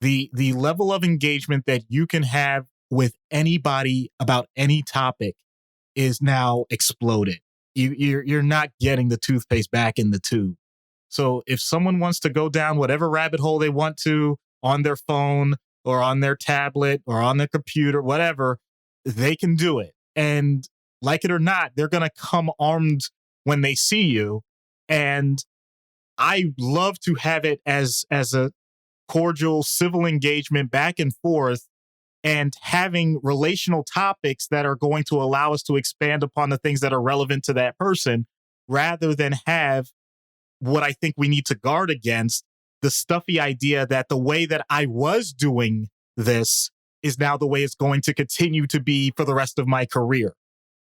The level of engagement that you can have with anybody about any topic is now exploded. You're not getting the toothpaste back in the tube. So if someone wants to go down whatever rabbit hole they want to on their phone or on their tablet or on their computer, whatever, they can do it. And like it or not, they're going to come armed when they see you. And I love to have it as a cordial civil engagement back and forth, and having relational topics that are going to allow us to expand upon the things that are relevant to that person, rather than have what I think we need to guard against, the stuffy idea that the way that I was doing this is now the way it's going to continue to be for the rest of my career.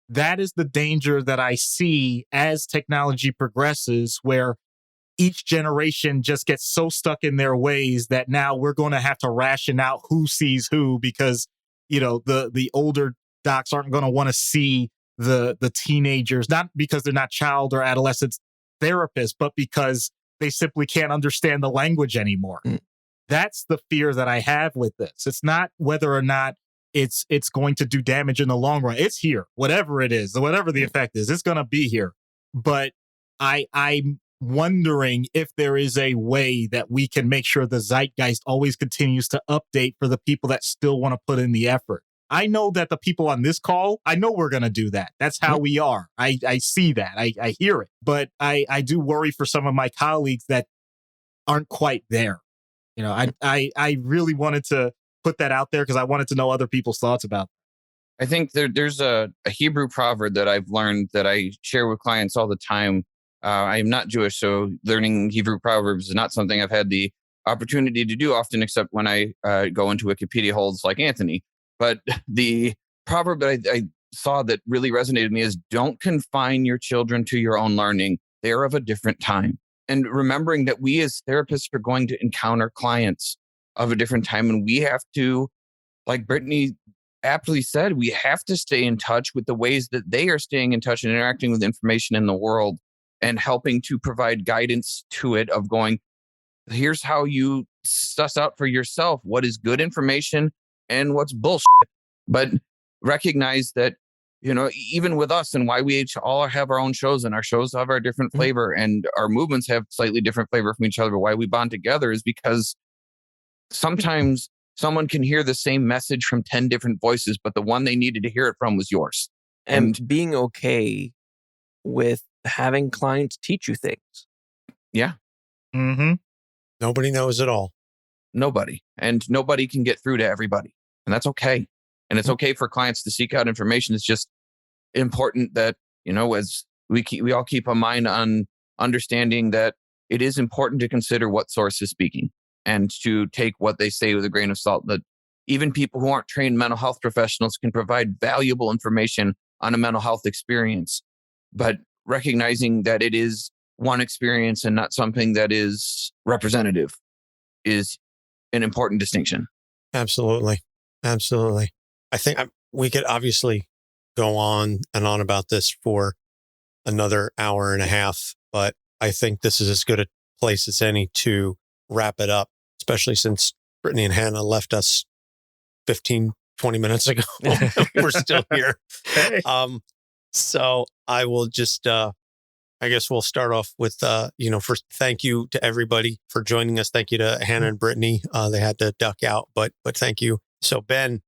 That is the danger that I see as technology progresses, where each generation just gets so stuck in their ways that now we're going to have to ration out who sees who, because, the older docs aren't going to want to see the teenagers, not because they're not child or adolescent therapists, but because they simply can't understand the language anymore. That's the fear that I have with this. It's not whether or not it's going to do damage in the long run. It's here, whatever it is, whatever the effect is, it's going to be here. But I'm wondering if there is a way that we can make sure the zeitgeist always continues to update for the people that still want to put in the effort. I know that the people on this call, I know we're going to do that. That's how we are. I see that. I hear it. But I do worry for some of my colleagues that aren't quite there. I really wanted to put that out there because I wanted to know other people's thoughts about it.
I think there's a Hebrew proverb that I've learned that I share with clients all the time. I am not Jewish, so learning Hebrew proverbs is not something I've had the opportunity to do often, except when I go into Wikipedia holes like Anthony. But the proverb that I saw that really resonated with me is, don't confine your children to your own learning. They are of a different time. And remembering that we as therapists are going to encounter clients of a different time. And we have to, like Brittany aptly said, we have to stay in touch with the ways that they are staying in touch and interacting with information in the world, and helping to provide guidance to it of going, here's how you suss out for yourself what is good information and what's bullshit. But recognize that, even with us, and why we each all have our own shows, and our shows have our different flavor, and our movements have slightly different flavor from each other. But why we bond together is because sometimes someone can hear the same message from 10 different voices, but the one they needed to hear it from was yours.
And being okay with having clients teach you things.
Yeah.
Mm-hmm.
Nobody knows it all.
Nobody. And nobody can get through to everybody. And that's okay. And it's okay for clients to seek out information. It's just important that, as we all keep a mind on understanding that it is important to consider what source is speaking, and to take what they say with a grain of salt. That even people who aren't trained mental health professionals can provide valuable information on a mental health experience, but recognizing that it is one experience and not something that is representative is an important distinction.
Absolutely. Absolutely. I think we could obviously go on and on about this for another hour and a half, but I think this is as good a place as any to wrap it up, especially since Brittany and Hannah left us 15, 20 minutes ago. We're still here. So I will just, I guess we'll start off with, first, thank you to everybody for joining us. Thank you to Hannah and Brittany. They had to duck out, but thank you. So Ben,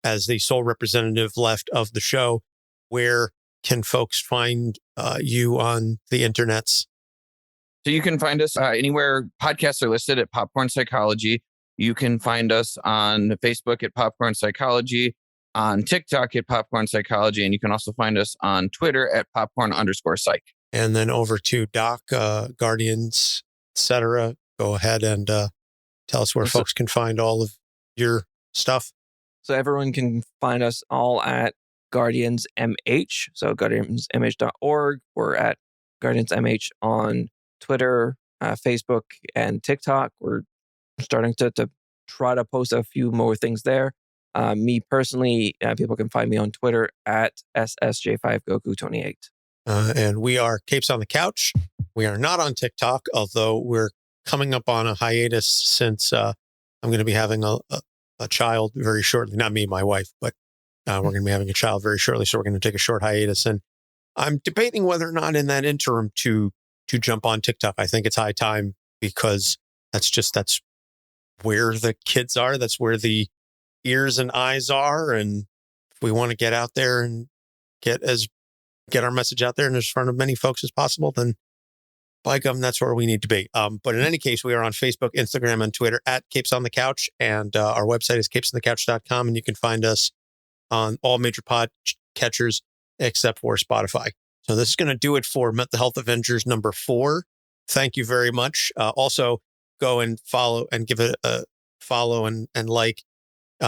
as the sole representative left of the show, where can folks find you on the internets?
So you can find us anywhere podcasts are listed at Popcorn Psychology. You can find us on Facebook at Popcorn Psychology, on TikTok at Popcorn Psychology, and you can also find us on Twitter at popcorn_psych.
And then over to Doc, Guardians, etc. Go ahead and tell us where folks can find all of your stuff.
So everyone can find us all at Guardians MH, so guardiansmh.org. We're at Guardians MH on Twitter, Facebook, and TikTok. We're starting to try to post a few more things there. Me personally, people can find me on Twitter at SSJ5Goku28.
And we are Capes on the Couch. We are not on TikTok, although we're coming up on a hiatus since I'm going to be having a child very shortly. Not me, my wife, but we're going to be having a child very shortly. So we're going to take a short hiatus. And I'm debating whether or not in that interim to jump on TikTok. I think it's high time because that's where the kids are. That's where the ears and eyes are. And if we want to get out there and get our message out there and in front of many folks as possible, then by gum, that's where we need to be. But in any case, we are on Facebook, Instagram, and Twitter at Capes on the Couch. And our website is capesonthecouch.com. And you can find us on all major pod catchers except for Spotify. So this is going to do it for Mental Health Avengers number 4. Thank you very much. Also, go and follow and give it a follow and like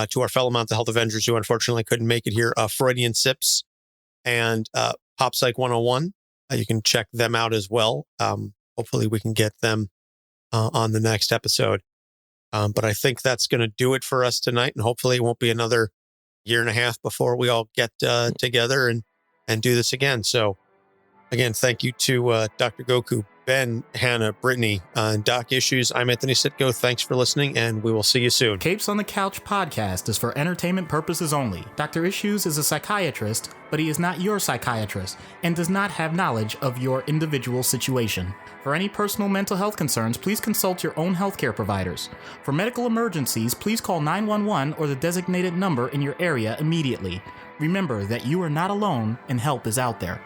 to our fellow Mental Health Avengers who unfortunately couldn't make it here, Freudian Sips and Pop Psych 101. You can check them out as well. Hopefully we can get them on the next episode. But I think that's going to do it for us tonight. And hopefully it won't be another year and a half before we all get together and do this again. So again, thank you to Dr. Goku, Ben, Hannah, Brittany, and Doc Issues. I'm Anthony Sitko. Thanks for listening, and we will see you soon.
Capes on the Couch podcast is for entertainment purposes only. Dr. Issues is a psychiatrist, but he is not your psychiatrist and does not have knowledge of your individual situation. For any personal mental health concerns, please consult your own healthcare providers. For medical emergencies, please call 911 or the designated number in your area immediately. Remember that you are not alone and help is out there.